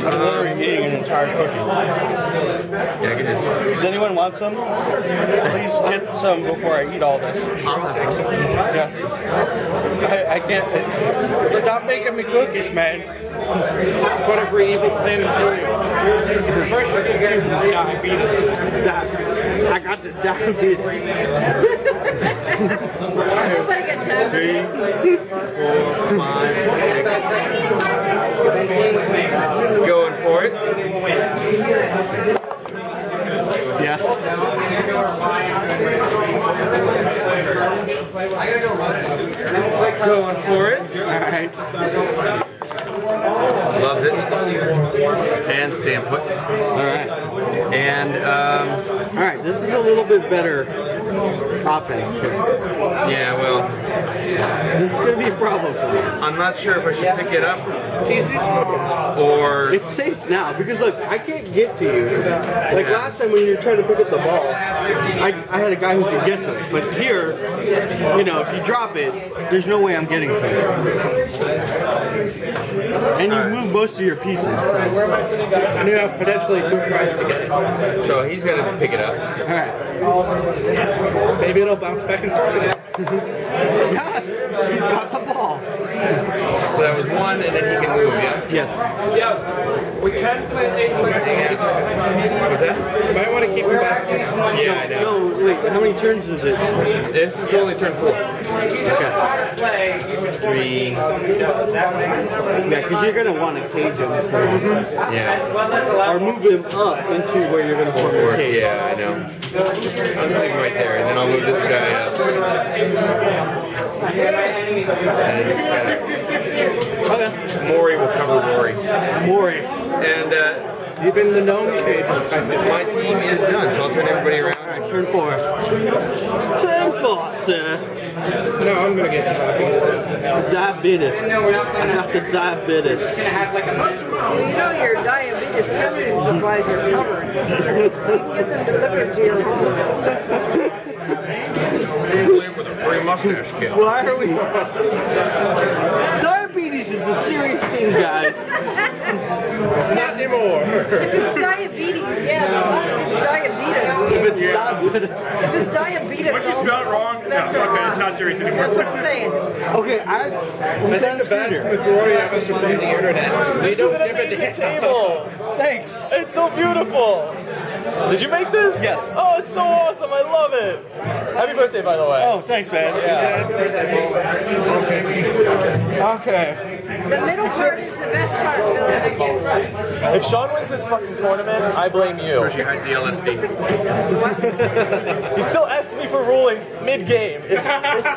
I'm eating an entire cookie. Yeah, I can just. Does anyone want some? Please get some before I eat all this. Yes. I can't. Stop making me cookies, man. Whatever evil plan to kill you. First you're going to get diabetes. I got the diabetes. Everybody gets time. 3, 4, 5, 6. Going for it. Yes. Going for it. All right. Loves it. And stand put. All right. And All right. This is a little bit better offense here. yeah, well, This is going to be a problem for me. I'm not sure if I should pick it up Easy. or It's safe now because look, I can't get to you. Like last time when you were trying to pick up the ball, I had a guy who could get to it. But here, you know, if you drop it, there's no way I'm getting to it. And you move most of your pieces. So. And you have potentially 2 tries to get it. so he's gonna pick it up. All right. Maybe it'll bounce back and forth again. Yes, he's got the ball. So that was 1, and then he can move, yeah? Yes. Yeah, we can play 8 to What's that? You might want to keep him back. Yeah, I know. No, wait, how many turns is it? This is only turn 4. Okay. 3. Yeah, because you're going to want to cage him. So. Yeah. Or move him up into where you're going to form your cage. Yeah, I know. I'll just leave him right there, and then I'll move this guy up. And this guy up. Okay. Mori will cover Rory. Mori. And Even the gnome cage. my team is done, so I'll turn everybody around. Alright, turn 4. Turn 4, sir. No, I'm going to get Diabetes. I got the diabetes. You know your diabetes testing supplies are covered. You can get them delivered to your home. With a free mustache kit. Why are we? Diabetes is a serious thing, guys. Not anymore. If it's diabetes, yeah. If it's diabetes. If it's diabetes. If it's diabetes. Once you spell it wrong, That's no, okay, wrong. it's not serious anymore. That's what I'm saying. Okay, I'm kind of screwed here. Majority of us are from the internet. This is an amazing table. Thanks. It's so beautiful. Did you make this? Yes. Oh, it's so awesome. I love it. Happy birthday, by the way. Oh, thanks, man. Yeah. Okay. The middle part is the best part, Philip. If Sean wins this fucking tournament, I blame you. She hides the LSD. He still asks me for rulings mid-game. It's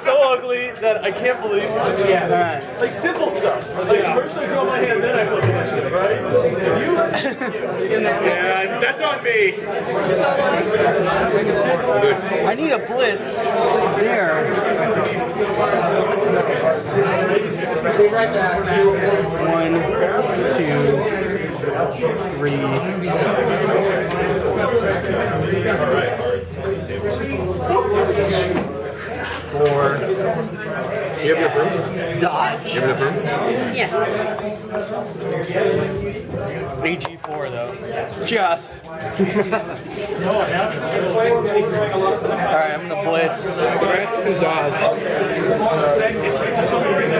so ugly that I can't believe it. Alright. Like simple stuff. Like first I draw my hand, then I flip initiative, right? If you Yeah, that's on me. I need a blitz there. One, 2, 3. 4. You have your firm? Dodge. You have your firm? Yeah. AG4 though. Just. Alright, I'm gonna blitz. Dodge.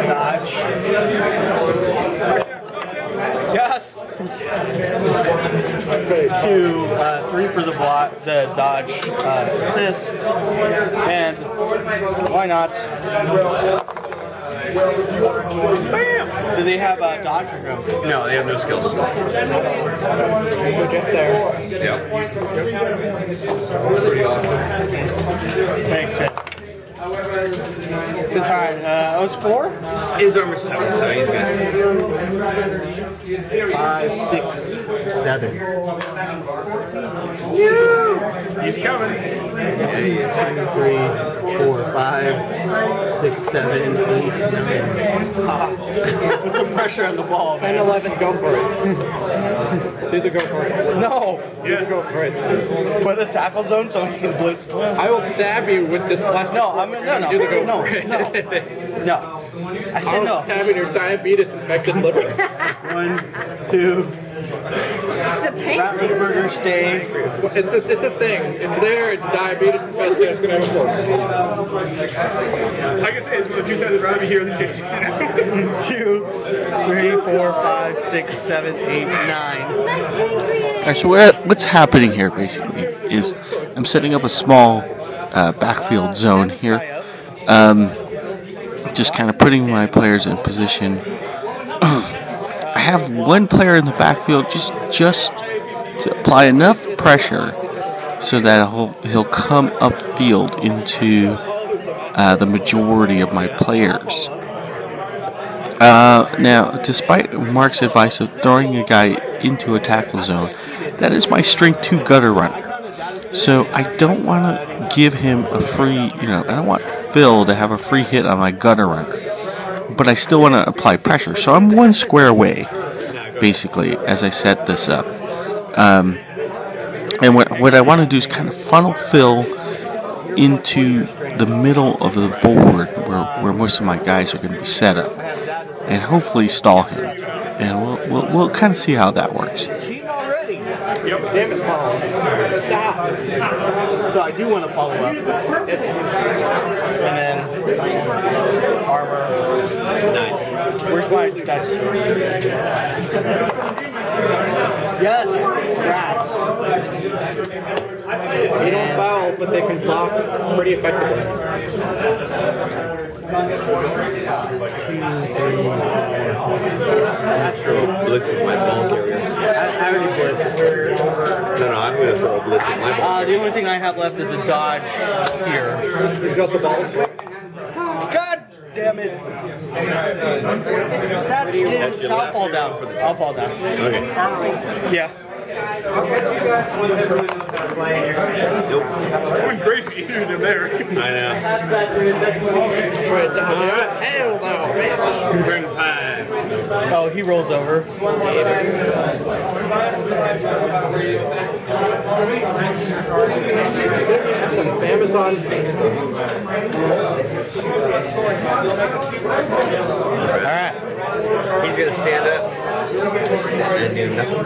Dodge. Yes. 2, 3 for the block, the dodge, assist, and why not? Bam! Do they have a dodge or no? No, they have no skills. We're just there. Yeah. That's pretty awesome. Thanks, man. Alright, that was 4? His armor's 7, so he's good. 5, 6, 7. He's coming. Yeah, he is. 2, 3, 4, 5, 6, 7, 8, 9. Put some pressure on the ball, 10, man. 11, go for it. Do the go for it. No! Yes. Go for it. Put a tackle zone so he can blitz. I will stab you with this plastic. No, no, Do the go no, for it. no. I said I'll no. stab in your diabetes infected liver. 1, 2. It's the pancreas. Burger stay. It's a thing. It's there. It's diabetes infected. It's gonna have a corpse. I can say it's been a few times I'd rather be here than change. 2, 3, 4, 5, 6, 7, 8, 9. Alright, so what's happening here basically is I'm setting up a small backfield zone here. Just kind of putting my players in position. I have one player in the backfield just to apply enough pressure so that he'll come upfield into the majority of my players. Now, despite Mark's advice of throwing a guy into a tackle zone, that is my strength 2 gutter runner. So I don't want to give him a free, I don't want Phil to have a free hit on my gutter runner. But I still want to apply pressure. So I'm 1 square away, basically, as I set this up. And what I want to do is kind of funnel Phil into the middle of the board where most of my guys are going to be set up. And hopefully stall him. And we'll kind of see how that works. Yep. Damn it, Paul. Stop. So I do want to follow up. And then armor 9. Alright, guys. Yes, rats. They don't foul, but they can block pretty effectively. Blitz with my ball carrier. I already blitzed. No, I'm going to throw a blitz with my ball. The only thing I have left is a dodge here. You got the balls? God damn it. That is. I'll fall down for this. I'll fall down. Okay. Yeah. Nope. It would be great if you entered him there. I know. Try it down there. Hell no, bitch. Turn 5. Oh, he rolls over. Amazon stands. Alright. He's going to stand up and do nothing.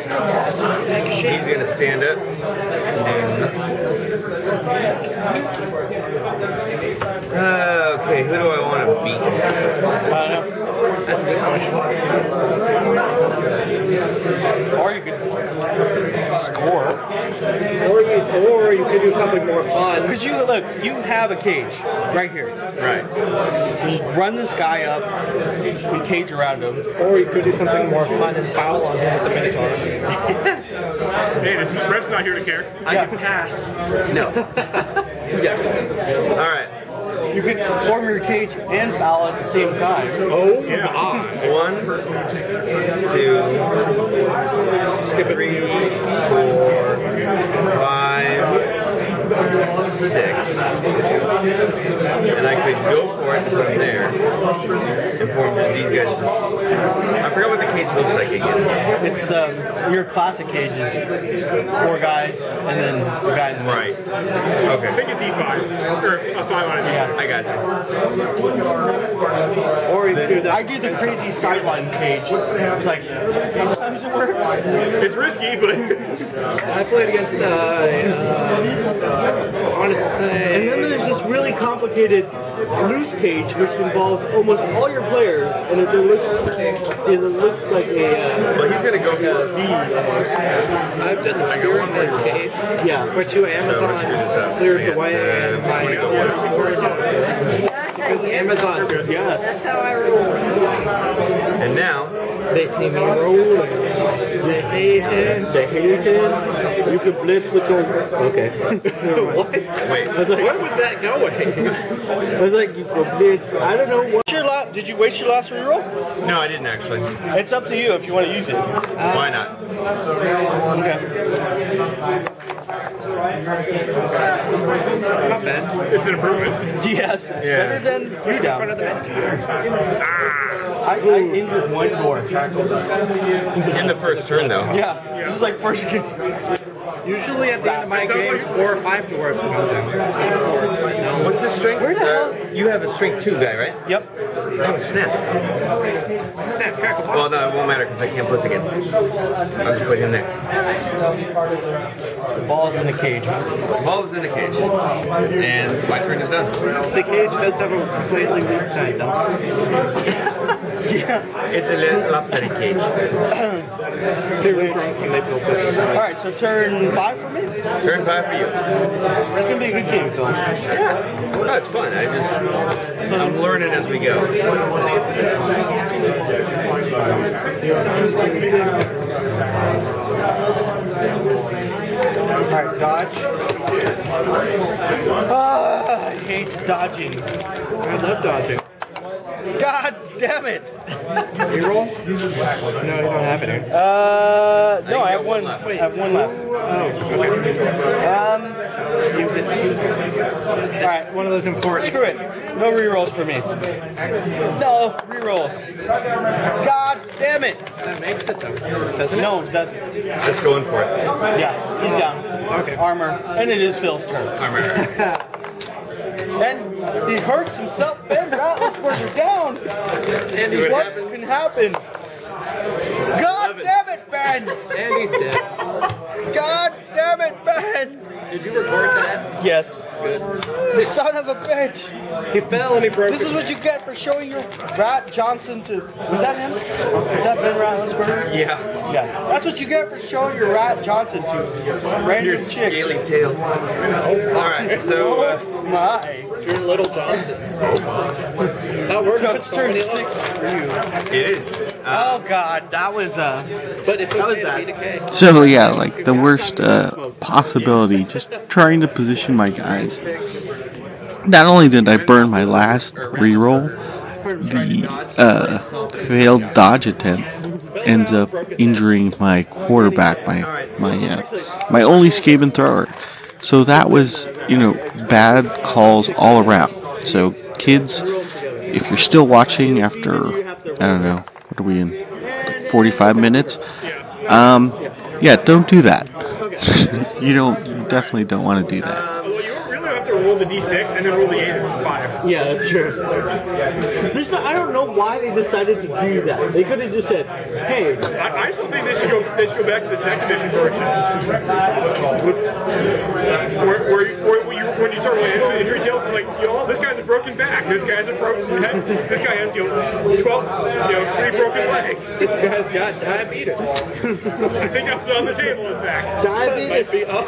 He's going to stand up and do nothing. Okay, who do I want to beat? I don't know. That's a good question. Or you could score. Or you could do something more fun. Because you look, you have a cage right here. Right. You just run this guy up and cage around him. Or you could do something more fun and foul on him with the Minotaur. Hey, this ref's not here to care. I can pass. No. Yes. Alright. You could form your cage and foul at the same time. Oh, Yeah. my. 1, 2, skip 3, 4, 5, 6. And I could go for it and put him there. And form these guys. I forgot what the cage looks like again. It's your classic cage is 4 guys and then the guy in the middle. Right. Okay. Take a D5. Or a 5 on it. Yeah. I got you. Or you could do that. I do the crazy sideline cage. It's like sometimes it works. It's risky, but I played against, honestly. And then there's this really complicated loose cage, which involves almost all your players, and it looks like a Well, he's going to go for it. Z almost. I've done the Spearhead cage, Yeah. where 2 Amazons cleared the way, and my because the Amazons. Yes. That's how I roll. And now, They see me rolling. They hate it. They hate it. You could blitz with your. Okay. What? wait. I was like, Where was that going? I was like, you could blitz. I don't know what. Did you waste your last reroll? No, I didn't actually. It's up to you if you want to use it. Why not? Okay. Not bad. it's an improvement. Yes, it's Yeah. better than you down. Front of the I injured one more. In the first turn, though. Yeah, this is like first game. Usually at the end of my games, 4 or 5 dwarves will come down. What's his strength? Where the hell? You have a strength 2 guy, right? Yep. Oh, snap. Snap, crackle, pop. Well, no, it won't matter because I can't blitz again. I'll just put him there. The ball's in the cage, huh? The ball is in the cage. And my turn is done. The cage does have a slightly weak side, though. Yeah. It's a little lopsided cage. They were drunk when they built it. Alright, so turn 5 for me? Turn 5 for you. It's gonna be a good game, Phil. Yeah. No, it's fun. I'm learning as we go. Alright, dodge. I hate dodging. I love dodging. God damn it! Reroll? No, you don't have any. No, I have one. I have one left. Oh, okay. Use it. Alright, one of those important. Screw it. No rerolls for me. No rerolls. God damn it! That makes it though, doesn't it? No, it doesn't. Let's go in for it. Yeah, he's down. Okay. Armor. And it is Phil's turn. And he hurts himself. Ben Rattlesburger down. And See What can happen? God damn it, Ben! And he's dead. God damn it, Ben! Did you record that? Yes. Good. Son of a bitch! He fell and he broke This his is what you get for showing your Rat Johnson to. Was that him? Was that Ben Rattensberger? Yeah. Yeah. That's what you get for showing your Rat Johnson to random Your chicks. scaly tail. Alright, so. My. Your little Johnson. That worked out It's so turned many 6 for you. It is. Oh god, that was But it's That was okay to be decay. So yeah, like the worst possibility, just trying to position my guys. Not only did I burn my last reroll, the failed dodge attempt ends up injuring my quarterback, my only Skaven thrower. So that was, bad calls all around. So kids, if you're still watching after, I don't know, what are we in, 45 minutes? Yeah, don't do that. You definitely don't want to do that. Well, you really have to roll the d6 and then roll the 8 and 5. Yeah, that's true. I don't know why they decided to do that. They could have just said, "Hey." I still think they should go back to the second edition version. When you start rolling injury tails, it's like, this guy's a broken back. This guy's a broken head. This guy has 12, 3 broken legs. This guy's got diabetes. I think that's on the table, in fact. Diabetes. Might be up.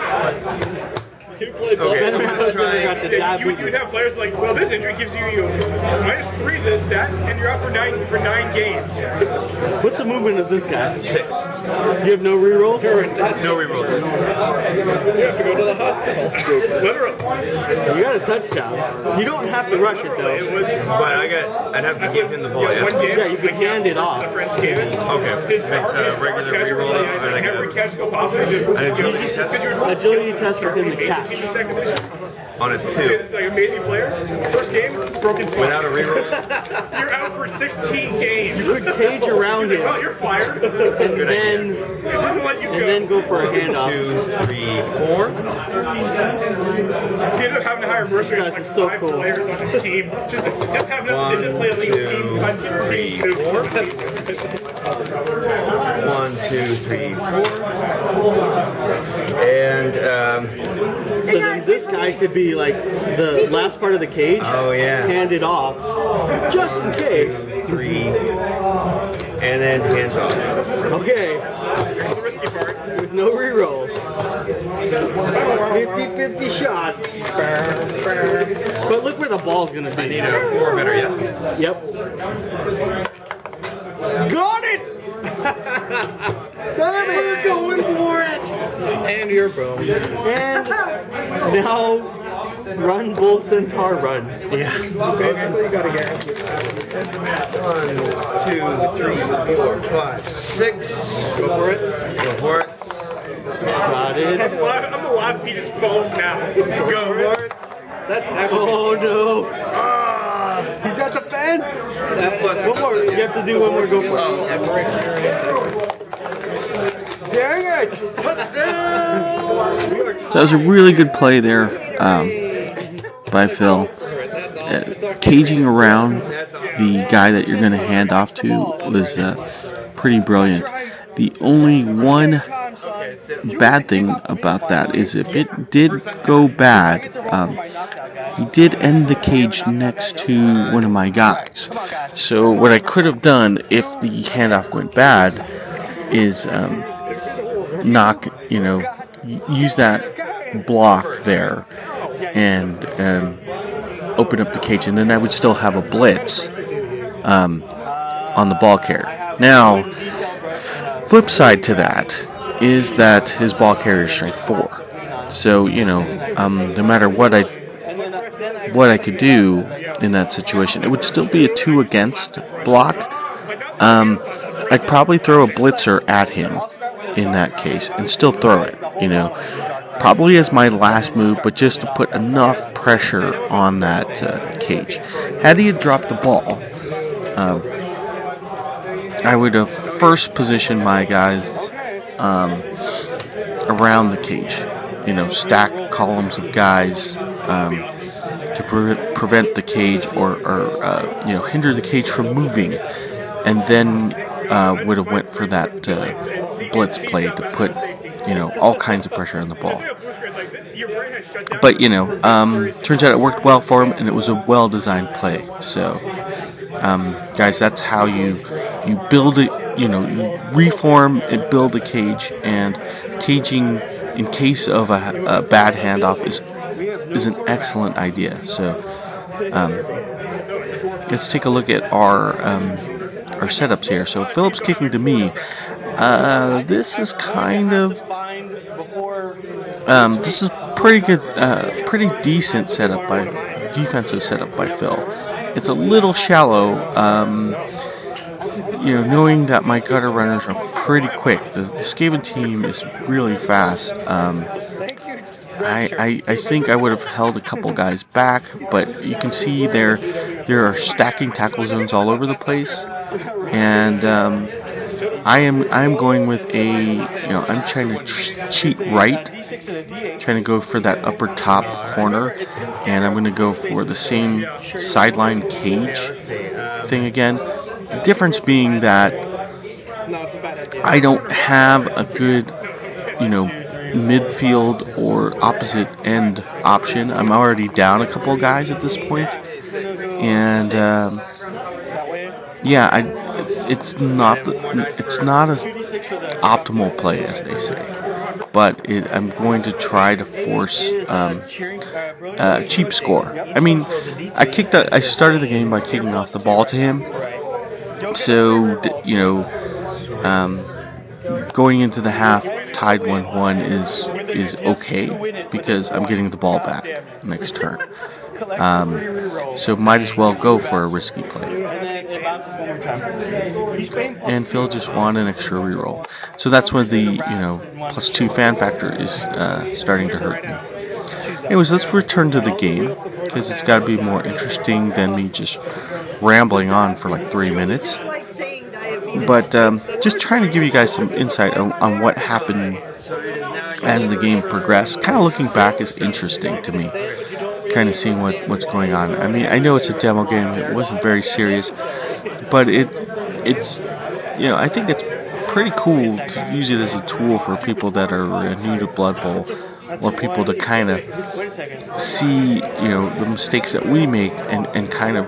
You play ball. Okay, Ben I'm gonna try. got the You would diabetes. have players like, well, this injury gives you -3 to this stat, and you're out for 9 games. What's the movement of this guy? 6. You have no rerolls? No rerolls. You have to go to the hospital. Literally. You got a touchdown. You don't have to rush it though. It was But I'd have to give him the ball, one yeah? game. Yeah, you can hand it off. A friend Skaven. Okay. His It's a regular catch reroll, roll, or like every a catch go possible. Just an agility test? Agility test within the catch. on a 2 It's like amazing player. First game, broken spine. without a reroll. You're out for 16 games. You could cage around Well, him you're fired. and then go for a handoff. 2, 3, 4. You end up having to hire mercenaries This like is so 5 cool. players on his team. Just have enough to 1, play a league 2, team. 3, 4. 1, 2, 3, 4. And So then this guy could be like the last part of the cage. Oh, yeah. Hand it off, just in case. 3, and then hands off. Okay, Here's the risky part. with no rerolls. 50-50 shot. But look where the ball's gonna be. I need a 4 better yet. Yep. Got it! Damn it! We're going for it! And you're boom. And now, run, Bull Centaur, run. Basically, you gotta guarantee. 1, 2, 3, 4, 5, 6. Go for it. Go for it. Got it. I'm alive if he just falls now. Go for it. That's actually. Oh no! He's at the fence! One more, you have to do one more, go for it. Dang it! So that was a really good play there by Phil. Caging around the guy that you're going to hand off to was pretty brilliant. The only one bad thing about that is if it did go bad, he did end the cage next to one of my guys. So what I could have done if the handoff went bad is use that block there and open up the cage, and then I would still have a blitz on the ball carrier. Now, flip side to that is that his ball carrier is strength 4. So, no matter what I could do in that situation, it would still be a 2 against block. I'd probably throw a blitzer at him in that case and still throw it, probably as my last move, but just to put enough pressure on that cage. Had he dropped the ball, I would have first positioned my guys around the cage, stack columns of guys to prevent the cage or hinder the cage from moving, and then would have went for that blitz play to put all kinds of pressure on the ball. But turns out it worked well for him, and it was a well-designed play. So, guys, that's how you build it. You reform and build a cage, and caging in case of a bad handoff is an excellent idea. So, let's take a look at our setups here. So Philip's kicking to me. This is kind of this is pretty good, pretty decent defensive setup by Phil. It's a little shallow, knowing that my gutter runners are pretty quick. The Skaven team is really fast. I think I would have held a couple guys back, but you can see there are stacking tackle zones all over the place, and I am going with I'm trying to cheat right, trying to go for that upper top corner, and I'm going to go for the same sideline cage thing again. The difference being that I don't have a good, midfield or opposite end option. I'm already down a couple of guys at this point, and it's not an optimal play, as they say, but I'm going to try to force a cheap score. I mean, I started the game by kicking off the ball to him, so going into the half tied 1-1 is okay because I'm getting the ball back next turn. So might as well go for a risky play. And Phil just won an extra reroll. So that's when the +2 fan factor is starting to hurt me. Anyways, let's return to the game because it's got to be more interesting than me just rambling on for like 3 minutes. But just trying to give you guys some insight on what happened as the game progressed. Kind of looking back is interesting to me. Kind of seeing what's going on. I mean, I know it's a demo game. It wasn't very serious, but it's I think it's pretty cool to use it as a tool for people that are new to Blood Bowl, or people to kind of see the mistakes that we make and kind of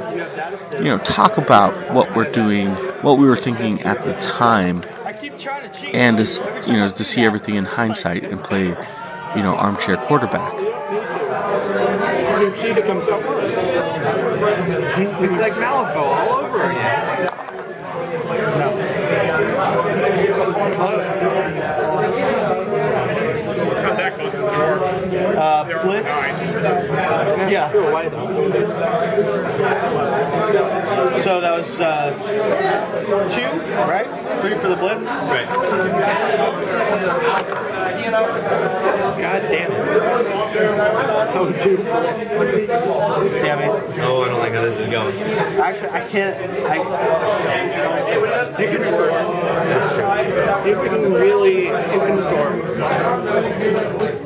talk about what we're doing, what we were thinking at the time, and to see everything in hindsight and play armchair quarterback. It's like Malifaux all over again. Not that close to the Dwarves. Blitz. Yeah. So that was 2, right? 3 for the blitz. Right. God damn it. Oh, dude, blitz. Yeah, man. Oh, I don't like how this is going. Actually, I can't. You can score. You can score.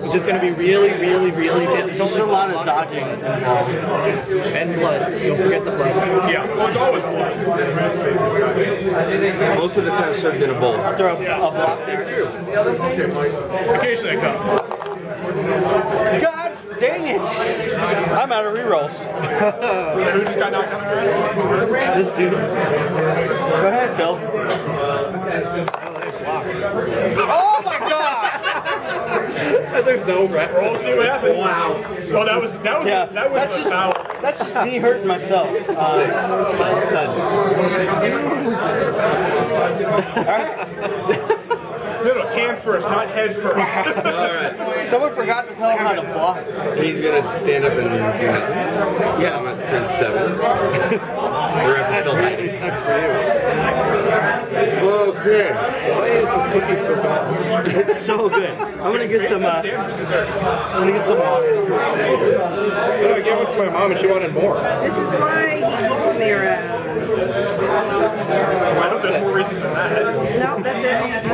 It's just going to be really, really, really difficult. There's a lot of dodging involved. And blood. Don't forget the blood. Yeah, well, it's always blood. Most of the time served in a bowl. Throw a block there. Occasionally I come. God dang it! I'm out of rerolls. Who just got knocked out? This dude. Go ahead, Phil. Oh my God! There's no reference. We'll see what happens. Wow. Well, that was that's just me hurting myself. All right. No, hand first, not head first. Alright. Someone forgot to tell him how to block. He's gonna stand up and do it. Yeah, I'm at turn 7. The ref is still hiding. Sucks for you. Okay. Why is this cookie so bad? It's so good. I'm gonna get some. I'm gonna get some water. I gave one to my mom and she wanted more. This is why he keeps me around. I hope there's more reason than that. No, that's it.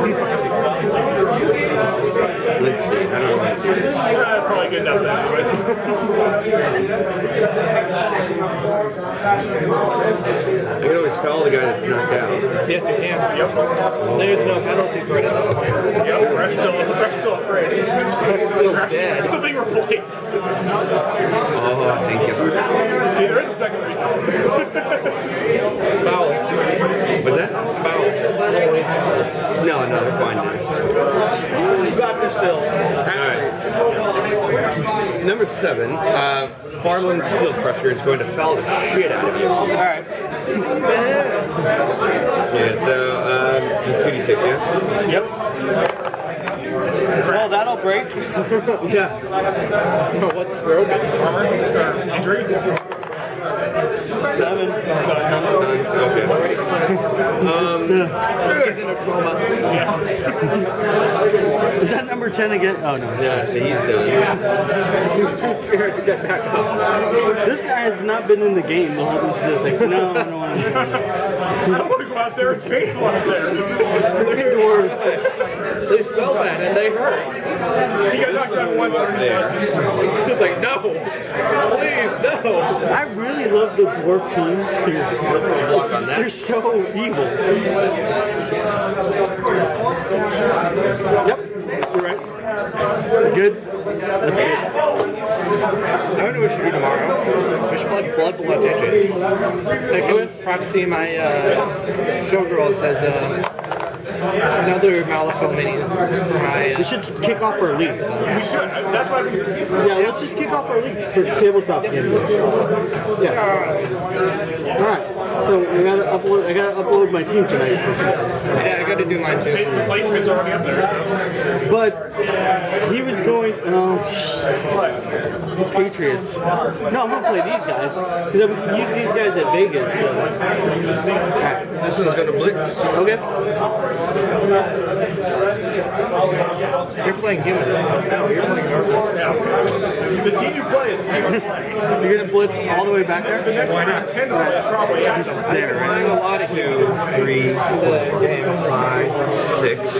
Let's see. I don't know. That's probably good enough then, anyways. I can always foul the guy that's knocked out. Yes, you can. Yep. There's no penalty for it at this point. Yep, ref's still afraid. Ref's still being replaced. Oh, thank you. See, there is a second reason. Fouls. Was that? Fouls. No, they're fine now. You got this, Phil. Alright. Number 7, Farmland Steel Crusher is going to foul the shit out of you. Alright. Yeah, so, just 2d6, yeah? Yep. Well, that'll break. Yeah. What's broken? Armor? Injury? 7. Okay. He's in a coma. Is that number 10 again? Oh, no. Yeah, so he's done. He's too scared to get back up. This guy has not been in the game. The whole he's just like, no, I don't want to. I don't want to go out there. It's painful out there. Look at dwarves. They smell bad and they hurt. He got knocked down once. He's like, no. Please, no. I really love the dwarf teams too. They're so evil. Yep, you're right. Good. That's good. I wonder what we should do tomorrow. We should play Blood Below Ditches. I can proxy my showgirls as another Malifaux minis for my. We should kick off our league. We should. That's why we. Yeah, let's just kick off our league for tabletop games. Yeah. All right. So we gotta upload. I gotta upload my team tonight. Yeah, I gotta do mine too. The plate trade's already up there. But he was going. Patriots. No, I'm gonna play these guys because I use these guys at Vegas. So. Right. This one's going to blitz. Okay. You're playing humans. No, you're playing normal. The team you play is the team you play. You're gonna blitz all the way back there. Why not? 10 is probably Just there, right? Playing a lot of 2, 3, 4, 5, 6.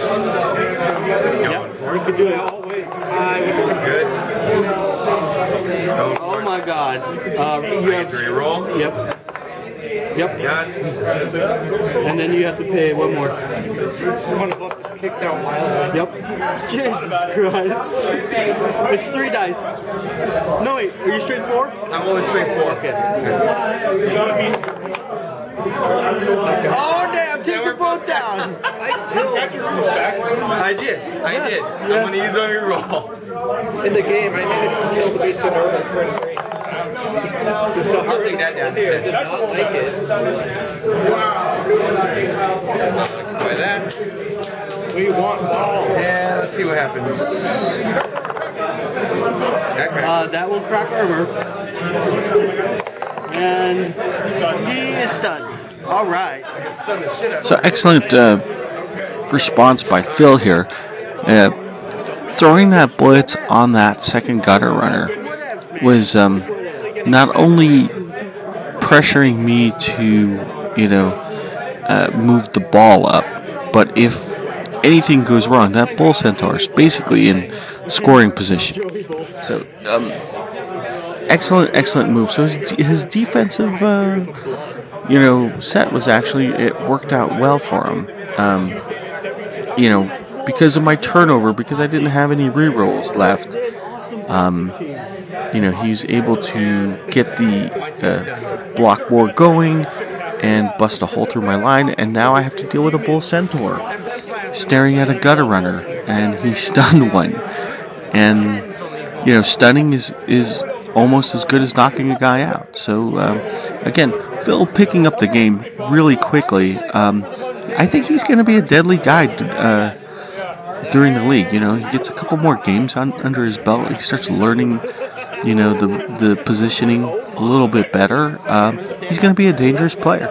Yep. We could do it always. Good. Oh my God. You have roll. Yep. Yep. Got. And then you have to pay one more. One of us just kicks out wildly. Yep. Jesus Christ. It's 3 dice. No wait. Are you straight 4? I'm always straight 4. Okay. Oh damn! Take the boat down. Got your reroll back. I did. I'm going to use my reroll. In the game, I managed to kill the beast in order to turn 3. So I'll take that down. Here did not like it. Try that. We want ball. Yeah, let's see what happens. That cracks. That will crack armor. And he is stunned. All right. So excellent response by Phil here. Throwing that blitz on that second gutter runner was not only pressuring me to, move the ball up, but if anything goes wrong, that bull centaur is basically in scoring position. So, excellent move. So his defensive, set was actually, it worked out well for him. Because of my turnover, because I didn't have any rerolls left, he's able to get the block war going and bust a hole through my line, and now I have to deal with a bull centaur staring at a gutter runner, and he stunned one. And stunning is almost as good as knocking a guy out. So again, Phil picking up the game really quickly. I think he's going to be a deadly guy during the league. He gets a couple more games under his belt. He starts learning the positioning a little bit better. He's going to be a dangerous player.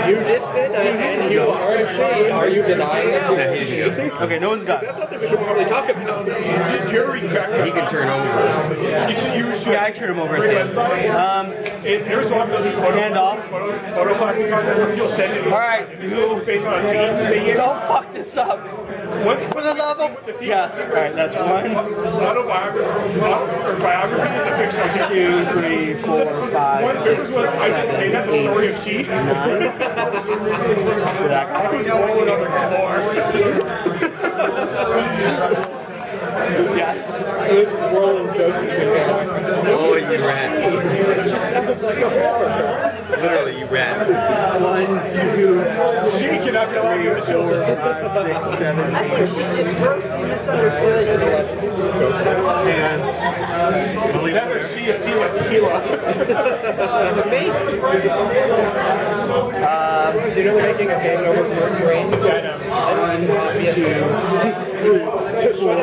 You did say that, and you are you denying that you Okay, no one's got it. That's something we should probably talk about. Jerry cracker. He can turn over. You should Yeah, I turn him over at the end. every so often they'll do photo classic contests. You'll send it. All right. Based on a theme they get. Don't fuck this up. For the love of... Yes. All right, that's one. Biography is a fictional 2, 3, 4, 5, one 6, was, I didn't say that, the story of She. 9. That guy. Who's rolling on the floor. Yes. This is rolling joking. Oh, you rat. Literally, you rat. 1, 2, She cannot be allowed to the children. 5, 6, 7, I think she's just grossly misunderstood. and That or She is team of tequila. Do you know they're making a hangover Mercury? Yeah, I know. 1, 2, 3, 4,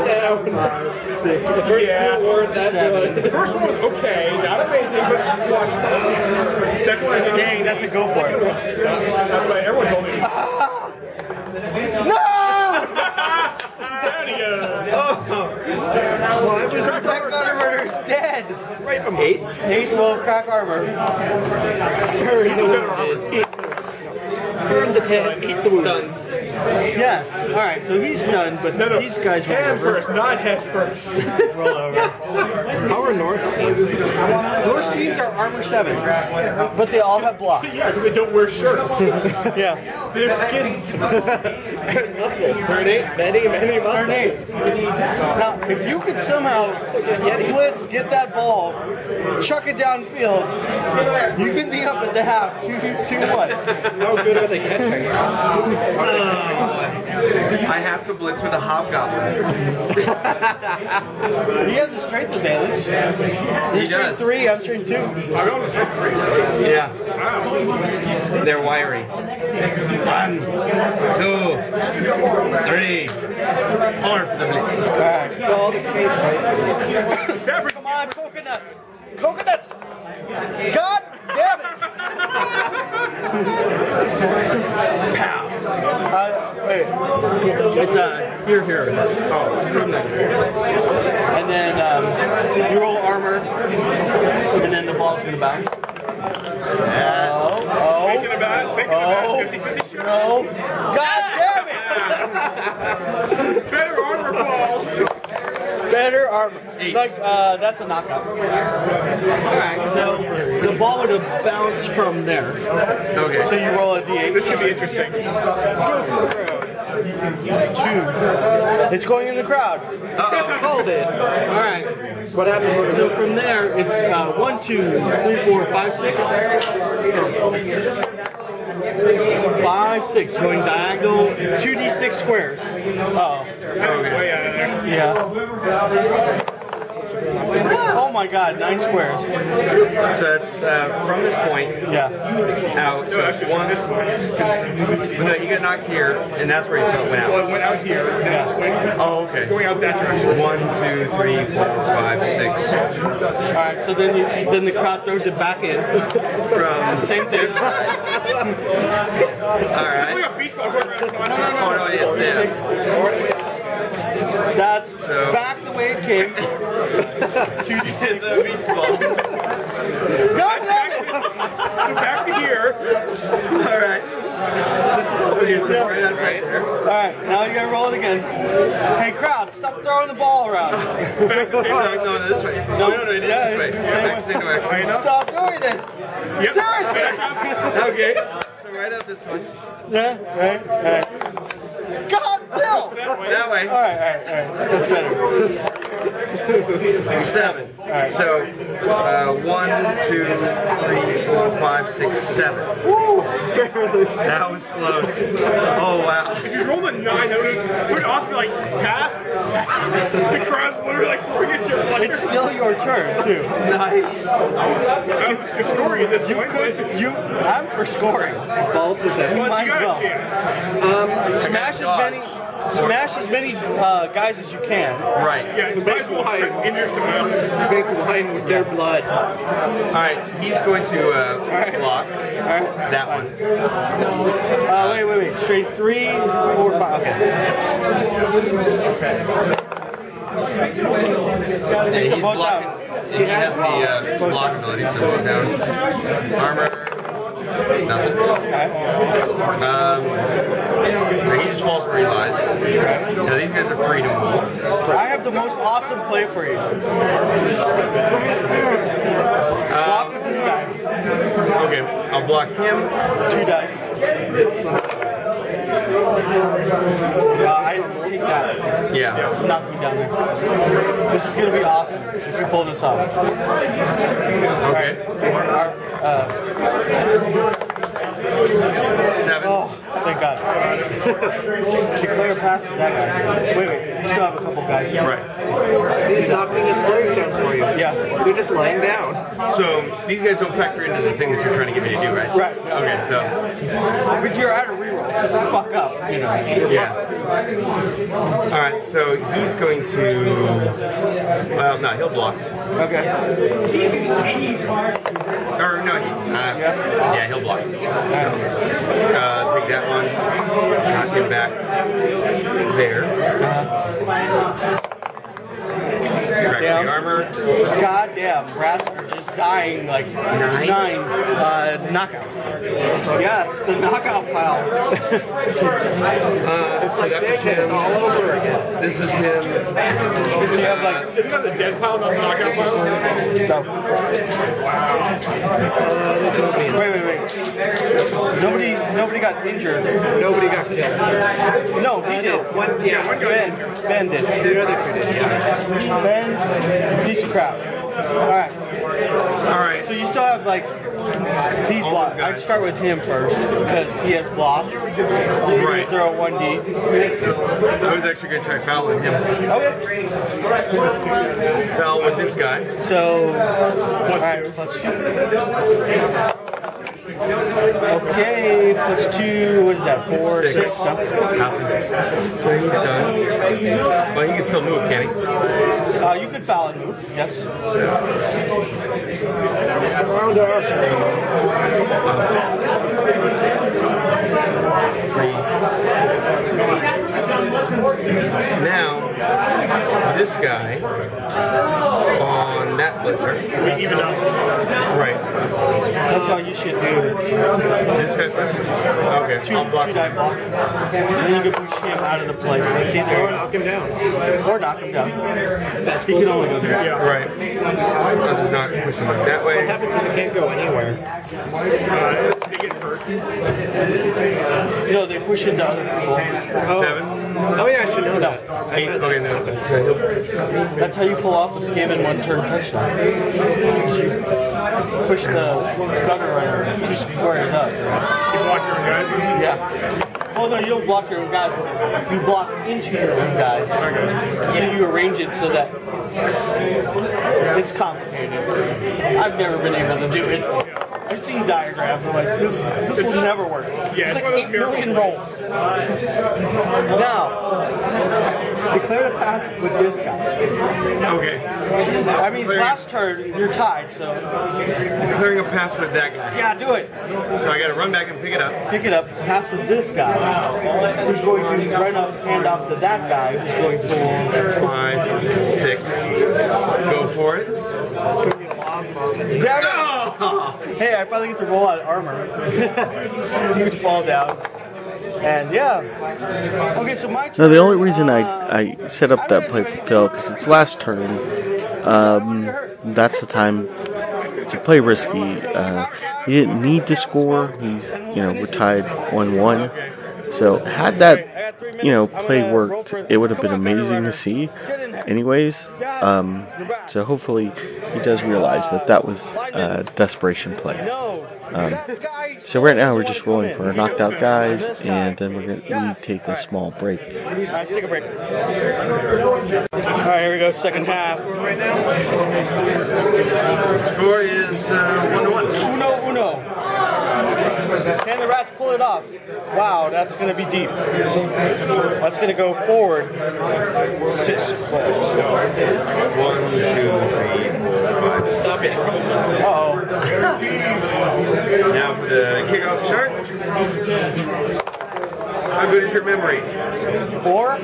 5, 6, The first two awards, that's 7. The first one was okay, not amazing, but watchable. The second one, I think, Gang, that's a go for it. that's why everyone told me. No! Down he goes. Crack Armor's dead. Right from 8? 8 will crack armor. Burn the tent, eat the wound. Stunned. Yes. All right. So he's stunned, but these guys roll Hand over. first, not head first. Roll over. How are North teams? Norse teams are armor 7, but they all have block. Yeah, because they don't wear shirts. Yeah. They're skins. Turn 8. Many muscles. Turn 8. Now, if you could somehow blitz, get that ball, chuck it downfield, you can be up at the half 2-1. How good are they catching? I have to blitz with a hobgoblin. He has a strength advantage. He's does. strength 3, I'm strength 2. I'm on the strength 3. Yeah. Wow. They're wiry. 1, 2, 3. Hard for the blitz. All right. All the case Come on, coconuts! Coconuts! God damn it! Pow! Wait. It's here. Oh. And then you roll armor, and then the ball's gonna bounce. Thinking about it, 50-50 shot. No! God damn it! Better armor ball. Better armor. 8. Like, that's a knockout. Alright, so the ball would have bounced from there. Okay. So you roll a d8. This could be interesting. Goes in the crowd. 2. It's going in the crowd. Called it. Alright. What happened? So from there, it's 1, 2, 3, 4, 5, 6. 5, 6. Going diagonal. 2d6 squares. Oh. Way out of there. Yeah. Oh my god, 9 squares. So that's from this point Yeah. out. So No, actually, from this point. But no, you got knocked here, and that's where you went Well, out. it went out here. Went, Oh, okay. going out that direction. 1, 2, 3, 4, 5, 6. Alright, so then the crowd throws it back in. From Same thing. this side. All right. It's like a beach ball going around the Oh no, it's there. That's So- back the way it came. 2d6. It's a beach ball. God damn it! So back to here. All right. Okay, so right outside there. Alright, now you gotta roll it again. Hey crowd, stop throwing the ball around. So, no, this way. No, it is Yeah, this way. it's the Back to the same direction. Stop doing this! Yep. Seriously! Okay. So right out this one. Yeah, right. God, Bill! That way. Alright. That's better. 7. So 1, 2, 3, 4, 5, 6, 7. That was close. Oh wow. If you rolled a 9, that would also be like, pass. The crowd's literally like throwing at your player. It's still your turn, too. Nice. You're scoring at this point. I'm for scoring. Ball possession. You might You as got a well. chance. Smash as many guys as you can. Right. Yeah, you might as well injure someone else. Make wine with their blood. All right. He's going to block that one. Wait. Straight 3, 4, 5. Okay. And he's blocking. And he has the block ability, so move down. Armor. Nothing. So he just falls where he lies. Now these guys are free to move. I have the most awesome play for you. Block with this guy. Okay, I'll block him. 2 dice. I take that. Yeah. Knock me down there. This is going to be awesome if you pull this off. Okay. 7. Oh, thank God. Declare pass with that guy. Wait, you still have a couple guys. Right. He's knocking his players down for you. Yeah. They're just laying down. So these guys don't factor into the thing that you're trying to get me to do, right? Right. Okay, so. But you're at a reroll, so if you fuck up, you know. Yeah. Alright, so he's going to. Well, no, he'll block. Okay. Or no, yeah, he'll block. Take that one, knock him back there. Crack the armor. Goddamn, rats are just dying like 9 knockout. Yes, the knockout pile. So that was him. All over again. This was him. You have like Isn't that the dead pile, not the knockout pile? Wait. Nobody got injured. Nobody got killed. No, he did. One guy. Ben did. The other 2 did, yeah. Ben, piece of crap. Alright. Alright. So you still have like these blocks. I'd start with him first because he has block. Right. Throw a 1D. I was actually going to try fouling him. Okay. Foul with this guy. So, alright, +2. Okay, +2, what is that, 4, 6? Nothing. So he's done. But he can still move, can he? You could foul and move, yes. Now, this guy on that blitzer. Even up. Right. That's what you should do. This guy first? Okay. I'll block 2 die block. And then you can push him out of the play. See there? Or knock him down. Or knock him down. He can only go there. Yeah. Right. I'll just not push him like that way. What happens when you can't go anywhere? They get hurt. You know, they push into other people. 7. Oh yeah, I should know that. 8. Okay, no. So he'll That's how you pull off a Skaven 1-turn touchdown. Push the gutter runner 2 squares up. You block your own guys. Yeah. Oh no, you don't block your own guys. You block into your own guys. So you arrange it so that it's complicated. I've never been able to do it. I've seen diagrams. I'm like, this will never work. Yeah, It's like it's one of 8 those miracle million rolls. Now, declare the pass with this guy. Okay. I mean, it's last turn, you're tied, so Declaring a pass with that guy. yeah, do it. So I got to run back and pick it up. Pick it up, pass to this guy, who's going to run up, hand off to that guy, who's going to 5, 6. Go for it. Damn it! Hey, I finally get to roll out armor. You can fall down. And yeah. Okay, so my turn. No, the only reason I set up that play for Phil because it's last turn. That's the time to play risky. He didn't need to score. We're tied 1-1. So had that play worked, it would have been amazing to see. Anyways, so hopefully he does realize that was a desperation play. So right now we're just rolling for our knocked out guys, and then we take a small break. Alright, take a break. Alright, here we go, second half. Right now. The score is 1-1. Uno. Can the Rats pull it off? Wow, that's going to be deep. That's going to go forward 6 players. 1, 2, 3, 4, 5, 6. Uh-oh. Now for the kickoff chart. I'm good is your memory? 4?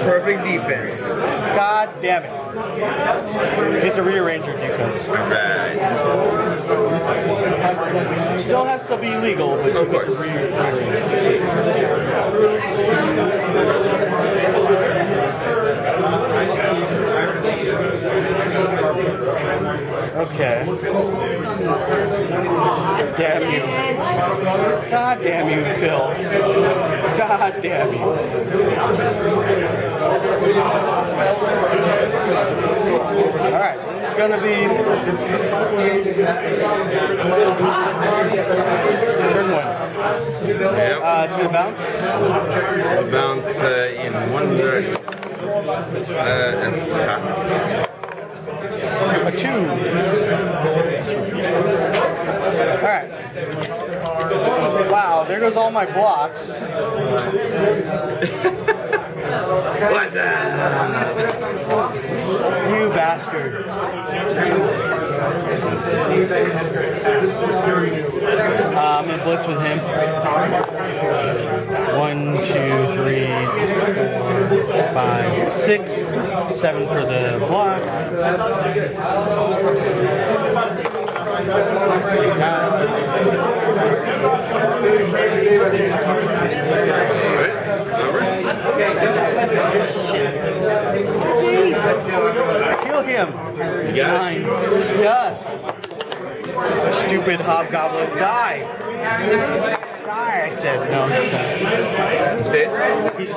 Perfect defense. God damn it. It's a rearranger defense. Right. Still has to be legal, but Of course. Okay. Damn you. God damn you, Phil. God damn you. Alright, this is gonna be turn 1. Yep. It's gonna bounce. Bounce in one direction. That's cocked. A 2. Alright. Wow, there goes all my blocks. What's that? You bastard. I'm gonna blitz with him. 1, 2, 3, 4, 5, 6, 7 for the block. Kill him. You got 9. Yes. Stupid hobgoblin. Die. Die, I said. No, he's done. He stays? He's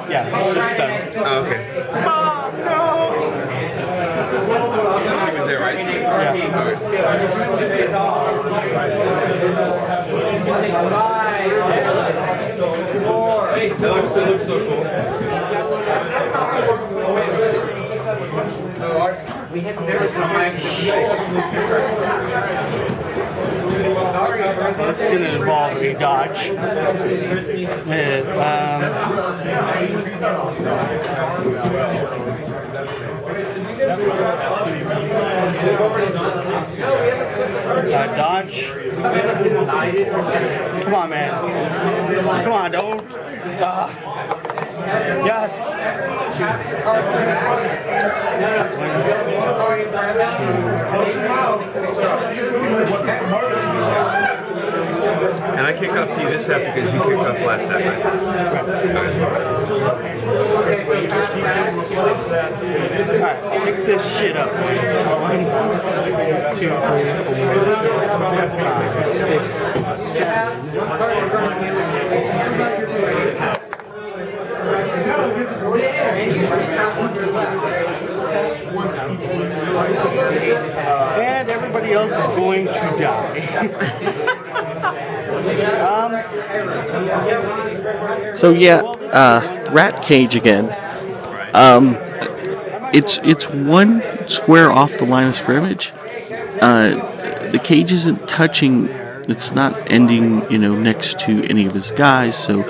just stunned. Oh, okay. Mom, no! He was there, right? Yeah. Okay. That looks so cool. This is going to involve a dodge. Dodge. Come on, man. Come on, don't. Yes. And I kick off to you this half because you kicked off last half, right? Alright, pick this shit up. 1, 2, 3, 4, 5, 6, 7. And everybody else is going to die. So yeah, rat cage again. It's one square off the line of scrimmage. The cage isn't touching. It's not ending, next to any of his guys, so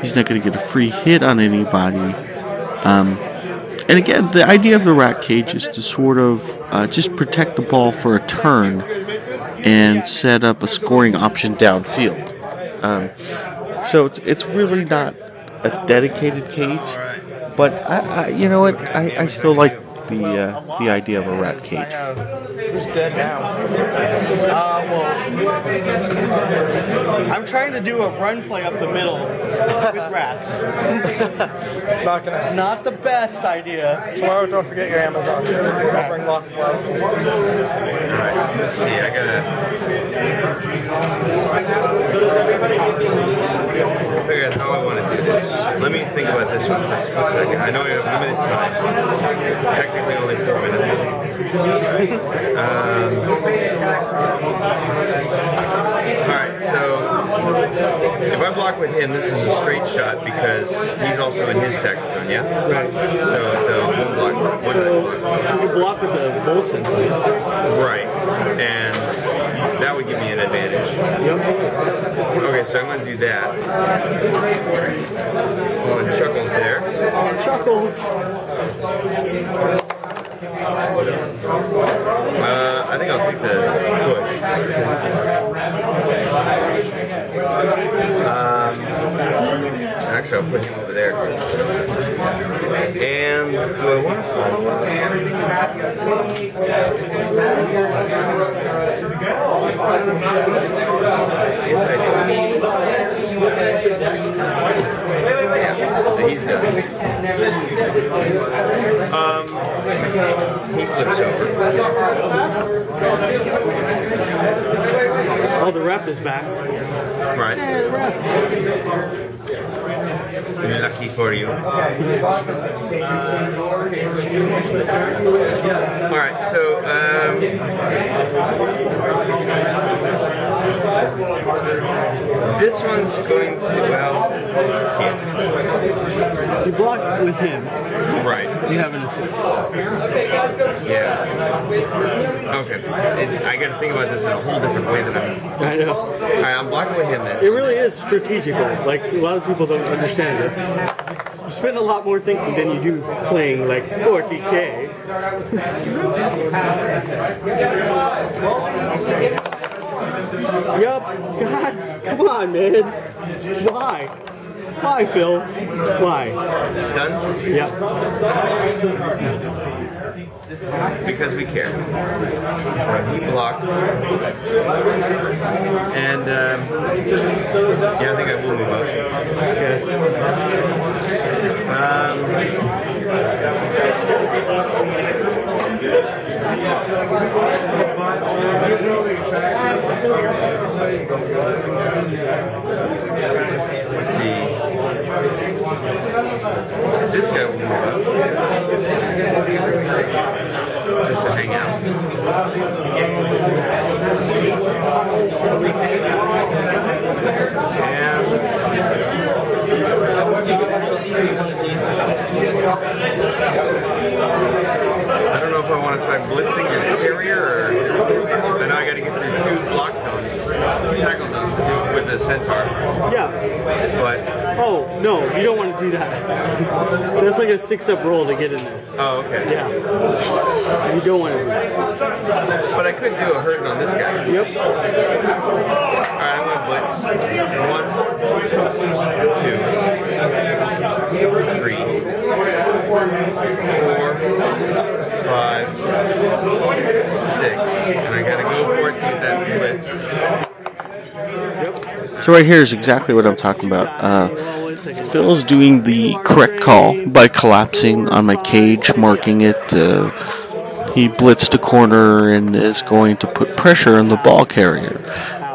he's not going to get a free hit on anybody. And again, the idea of the rat cage is to sort of just protect the ball for a turn and set up a scoring option downfield. So it's really not a dedicated cage, but I still like the idea of a rat cage. Who's dead now? I'm trying to do a run play up the middle with rats. Not the best idea. Tomorrow, don't forget your Amazons. I'll bring lots of love. Alright, let's see, I gotta figure out how I want to do this. Let me think about this one first. 1 second. I know we have limited time. Technically only 4 minutes. Alright, so if I block with him, this is a straight shot because he's also in his tackle zone, yeah? Right. So it's a one block. You block with the Bolson. Right. And that would give me an advantage. Yep. Okay, so I'm going to do that. Oh, and Chuckles there. Chuckles. I think I'll take the push. Actually, I'll put him over there. And do I want to follow up? Yes, I do. So he's done. He flips over. Oh, the ref is back. Right. Yeah, the ref. Lucky for you. Alright, so this one's going to, well, You block with him. right. You have an assist. Yeah. Okay. I got to think about this in a whole different way than I'm. I know. Alright, I'm blocking with him then. It really is strategical. Like, a lot of people don't understand it. You spend a lot more thinking than you do playing, like, 40K. Yup. God, come on, man. Why? Why, Phil? Why? Stuns? Yep. Because we care. So he blocked. And, yeah, I think I will move up. Okay. Let's see. This guy will move up. Just to hang out. I don't know if I want to try blitzing your carrier, or I know I got to get through 2 block zones, tackle zones to do it with the centaur. Yeah. But Oh, no, you don't want to do that. That's like a 6-up roll to get in there. oh, okay. Yeah. You don't want to do that. But I could do a hurting on this guy. Yep. Alright, I'm gonna blitz. 1, 2, 3, 4, 5, 6. And I gotta go for it to get that blitz. So right here is exactly what I'm talking about. Phil's doing the correct call by collapsing on my cage, marking it. He blitzed a corner and is going to put pressure on the ball carrier.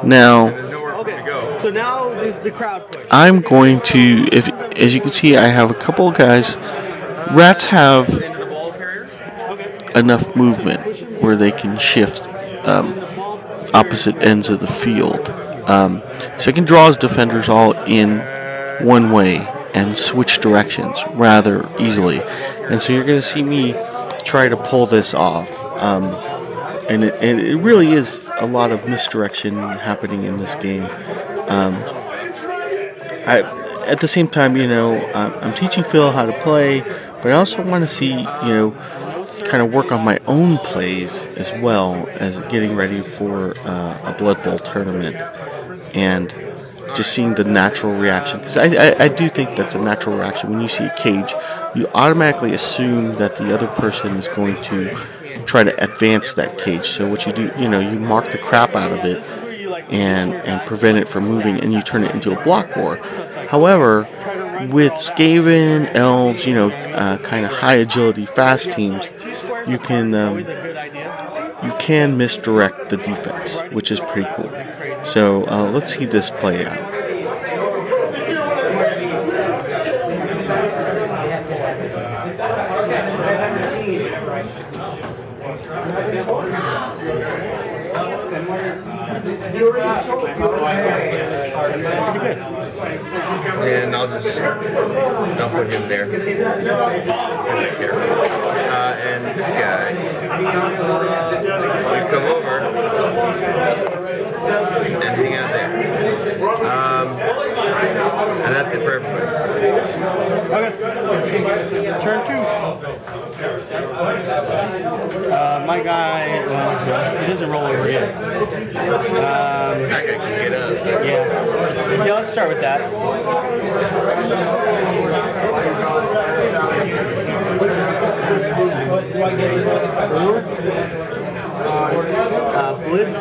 Now, There's nowhere for me to go. So now is the crowd push. I'm going to, if as you can see, I have a couple of guys. Rats have Into the ball carrier? enough movement where they can shift opposite ends of the field. So he can draw his defenders all in one way and switch directions rather easily. And so you're going to see me try to pull this off. And it really is a lot of misdirection happening in this game. At the same time, I'm teaching Phil how to play, but I also want to see, kind of work on my own plays as well as getting ready for a Blood Bowl tournament and just seeing the natural reaction. Because I do think that's a natural reaction. When you see a cage, you automatically assume that the other person is going to try to advance that cage. So what you do, you mark the crap out of it and prevent it from moving, and you turn it into a block war. However, with Skaven, Elves, kind of high agility, fast teams, you can misdirect the defense, which is pretty cool. So let's see this play out. And I'll put him there just because I care. And this guy, you come over and hang out there. And that's it for everybody. Okay. Turn 2. My guy, he doesn't roll over yet. That guy can get up. Yeah. Yeah, let's start with that. Blitz.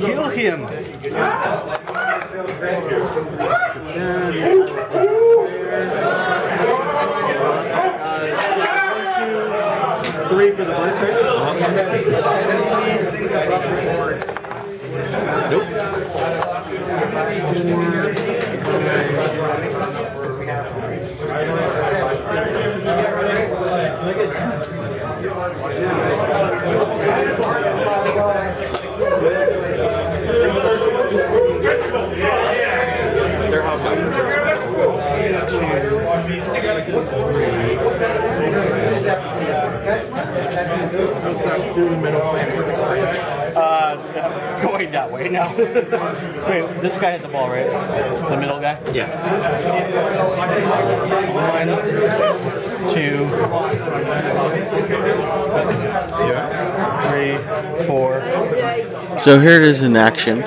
Kill him. 3 for the blitz, right? Nope. They're hot buttons. Going that way now. Wait, this guy had the ball, right? The middle guy? Yeah. 1, 2, 3, 4. So here it is in action.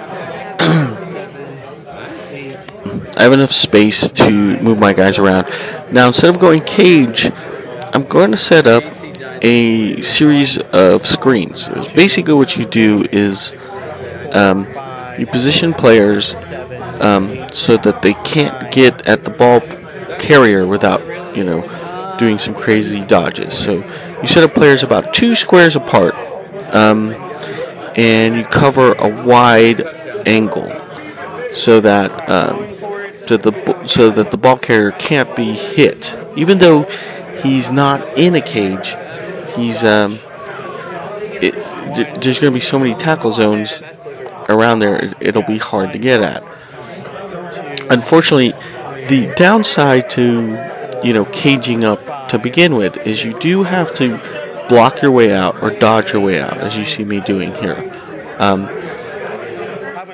I have enough space to move my guys around. Now, instead of going cage, I'm going to set up a series of screens. Basically, what you do is you position players so that they can't get at the ball carrier without, doing some crazy dodges. So you set up players about 2 squares apart, and you cover a wide angle so that the ball carrier can't be hit, even though he's not in a cage. He's there's going to be so many tackle zones around there, it'll be hard to get at. Unfortunately, the downside to caging up to begin with is you do have to block your way out or dodge your way out, as you see me doing here.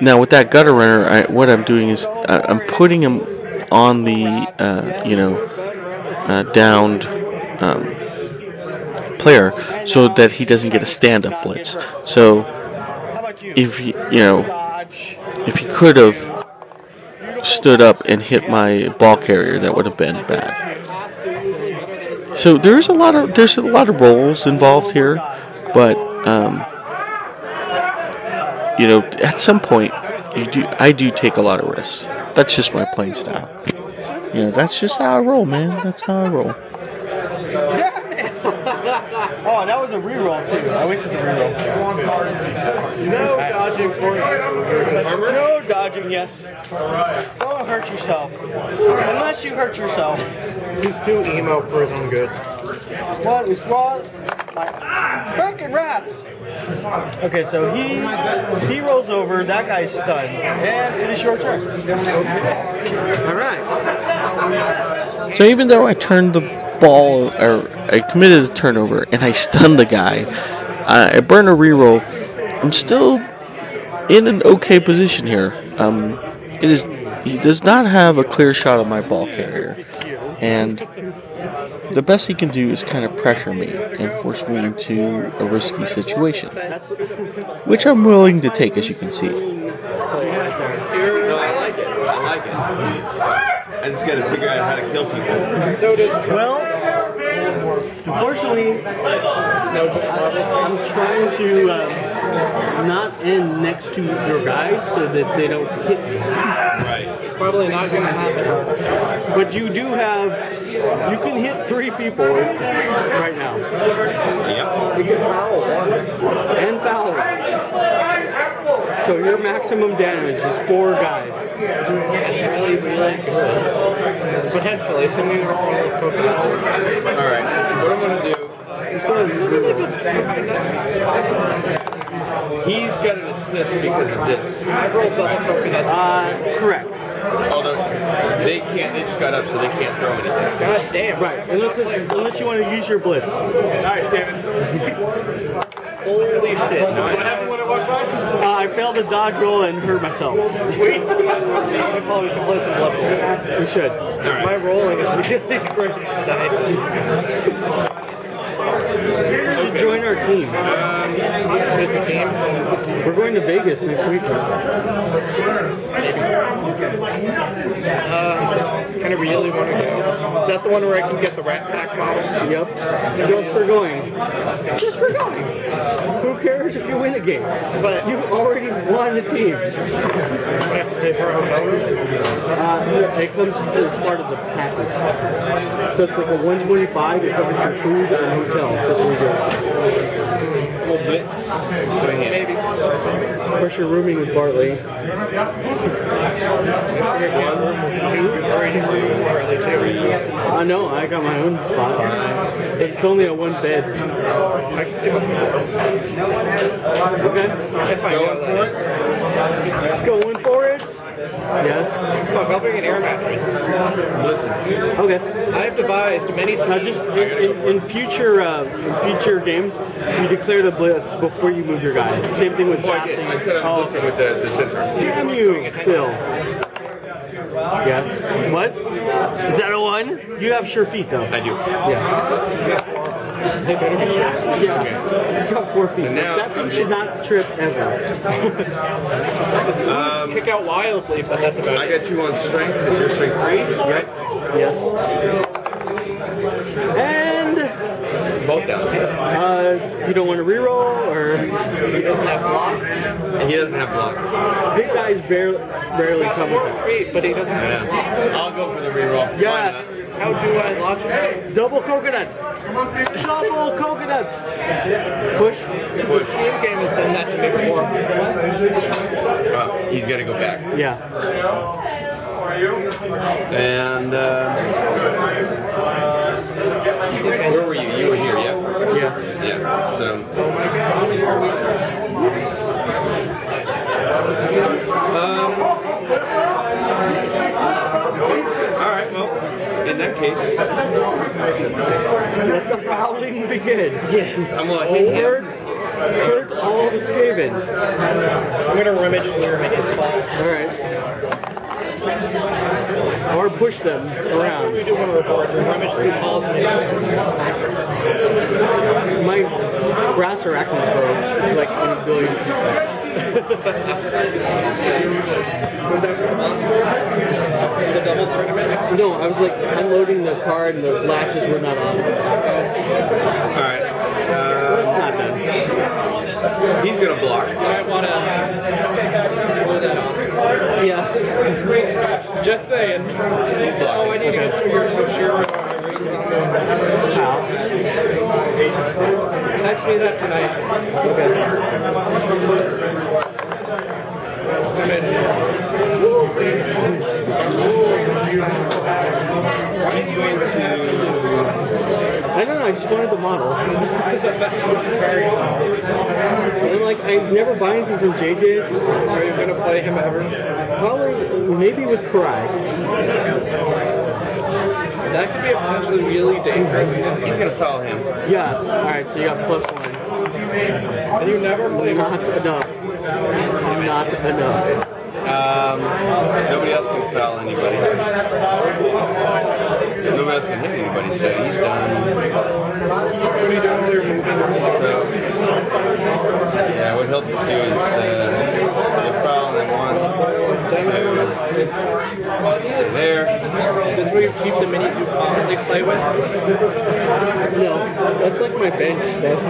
Now with that gutter runner, what I'm doing is I'm putting him on the downed player so that he doesn't get a stand-up blitz. So if he could have stood up and hit my ball carrier, that would have been bad. So there's a lot of roles involved here, but at some point I do take a lot of risks. That's just my playing style. That's just how I roll, man. That's how I roll. Oh, that was a reroll too. I wasted the reroll. No dodging for you. No dodging, yes. Don't hurt yourself. Unless you hurt yourself. He's too emo for his own good. What is wrong? Frickin' rats! Okay, so he rolls over, that guy's stunned, and it is your turn. Alright. So even though I turned the ball, or I committed a turnover, and I stunned the guy, I burn a reroll, I'm still in an okay position here. He does not have a clear shot of my ball carrier, and the best he can do is kind of pressure me and force me into a risky situation, which I'm willing to take, as you can see. No, I like it. I just got to figure out how to kill people. Well, unfortunately, I'm trying to not end next to your guys so that they don't hit me. Right. Probably not going to happen. But you do have, you can hit 3 people right now. Yep. You can foul one. And foul. So your maximum damage is 4 guys. That's really, really good. Potentially, so maybe we're all focused. Alright, what I'm going to do... He's got an assist because of this. I rolled double coconut. Correct. Although they just got up, so they can't throw anything. God damn. Right, unless you want to use your blitz. Nice, David. Holy shit. What happened when I walked by? I failed a dodge roll and hurt myself. Sweet. We probably should play some blood bowl. We should. My rolling is really great tonight. should join our team. Just a team? We're going to Vegas next week. Kind of really want to go. Is that the one where I can get the Rat Pack models? Yep. Just for going. Just for going. Who cares if you win a game? But you already won the team. I have to pay for a hotel room? It comes as part of the package. So it's like a $125. It covers your food and hotel. Just for you. Little bits. Maybe. Of course, you're rooming with Bartley. No, I got my own spot. It's only a one bed. I can see what. Okay. Going for it? Yes. Look, I'll bring an air mattress. Okay. I have devised many schemes. Just in future games, you declare the blitz before you move your guy. Same thing with passing. I said I'm blitzing with the center. Damn you, Phil. Yes. What? Is that a 1? You have sure feet though. I do. Yeah. Yeah. He's got 4 feet. So now that thing should not trip ever. Kick out wildly, but that's about it. I got you on strength. Is your strength 3? Right? Yes. And both down. You don't want to reroll, or he doesn't have block. He doesn't have block. Big guys barely come with that. But he doesn't have block. I'll go for the reroll. Yes. How do I launch it? Double coconuts. Double coconuts. Push. The Steam game has done that to me before. Well, he's got to go back. Yeah. And where were you? You were here, yeah? Yeah. Yeah. So. All right. Well, in that case, let the fouling begin. Yes, I'm gonna hit him. Hurt all the Skaven. I'm gonna rummage through and make it false. All right. Or push them around. We do one report. Rummage through Paul's nails. My brass arachnid bow is like 1 billion pieces. Was that for the monster? The doubles tournament? No, I was like unloading the card and the latches were not on. Alright. It's not done. He's gonna block. You might want to blow that off. Yeah. Just saying. Oh, I need to get through your Toshiro. How? Text me that tonight. Okay. He's going to. I don't know, I just wanted the model. And like, I never buy anything from JJ's. Are you going to play him ever? Probably, maybe with Karai. That could be a potentially really dangerous. He's going to foul him. Yes. Alright, so you got +1. And you never play Not enough. Not enough. Nobody else can foul anybody. Nobody else can hit anybody, so he's done. So, yeah, what he'll just do is he'll foul and then 1, 2, stay there. Just where you keep the minis you commonly play with? No, that's like my bench stuff.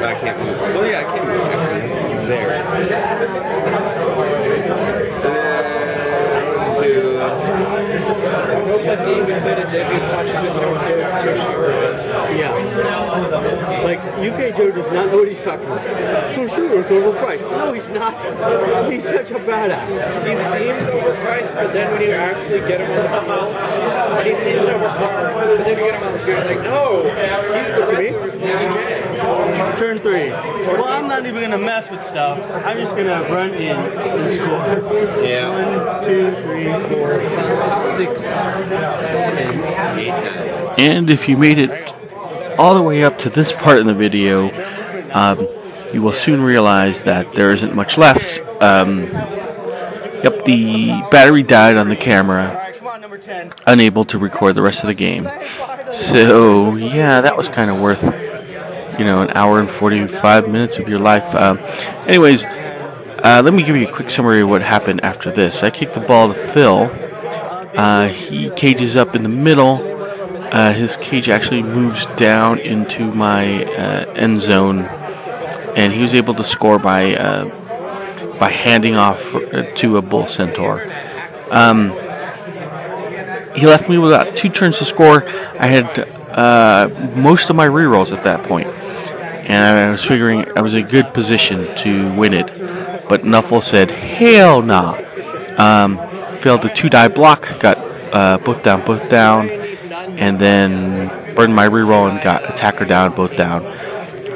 I can't move. Well, yeah, I can move actually. There. I hope that game we played at JJ's Touch just know what Toshiro is. Yeah. Like, UK Joe does not know what he's talking about. Toshiro is overpriced. No, he's not. He's such a badass. He seems overpriced, but then when you actually get him on the field, and he seems overpriced, but then you get him on the field, you're like, no, he's the wrestler's name. Turn 3. Well, I'm not even going to mess with stuff. I'm just going to run in and score. Yeah. 1, 2, 3, 4, 5, 6, 7, 8. And if you made it all the way up to this part in the video, you will soon realize that there isn't much left. Yep, the battery died on the camera, unable to record the rest of the game. So yeah, that was kind of worth, an hour and 45 minutes of your life. Anyways, let me give you a quick summary of what happened after this. I kicked the ball to Phil. He cages up in the middle. His cage actually moves down into my end zone, and he was able to score by handing off to a bull centaur. He left me with about 2 turns to score. I had most of my rerolls at that point, and I was figuring I was in a good position to win it. But Nuffle said, "Hell nah." Failed a 2-die block, got both down, and then burned my reroll and got attacker down, both down.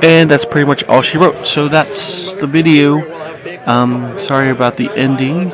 And that's pretty much all she wrote. So that's the video. Sorry about the ending.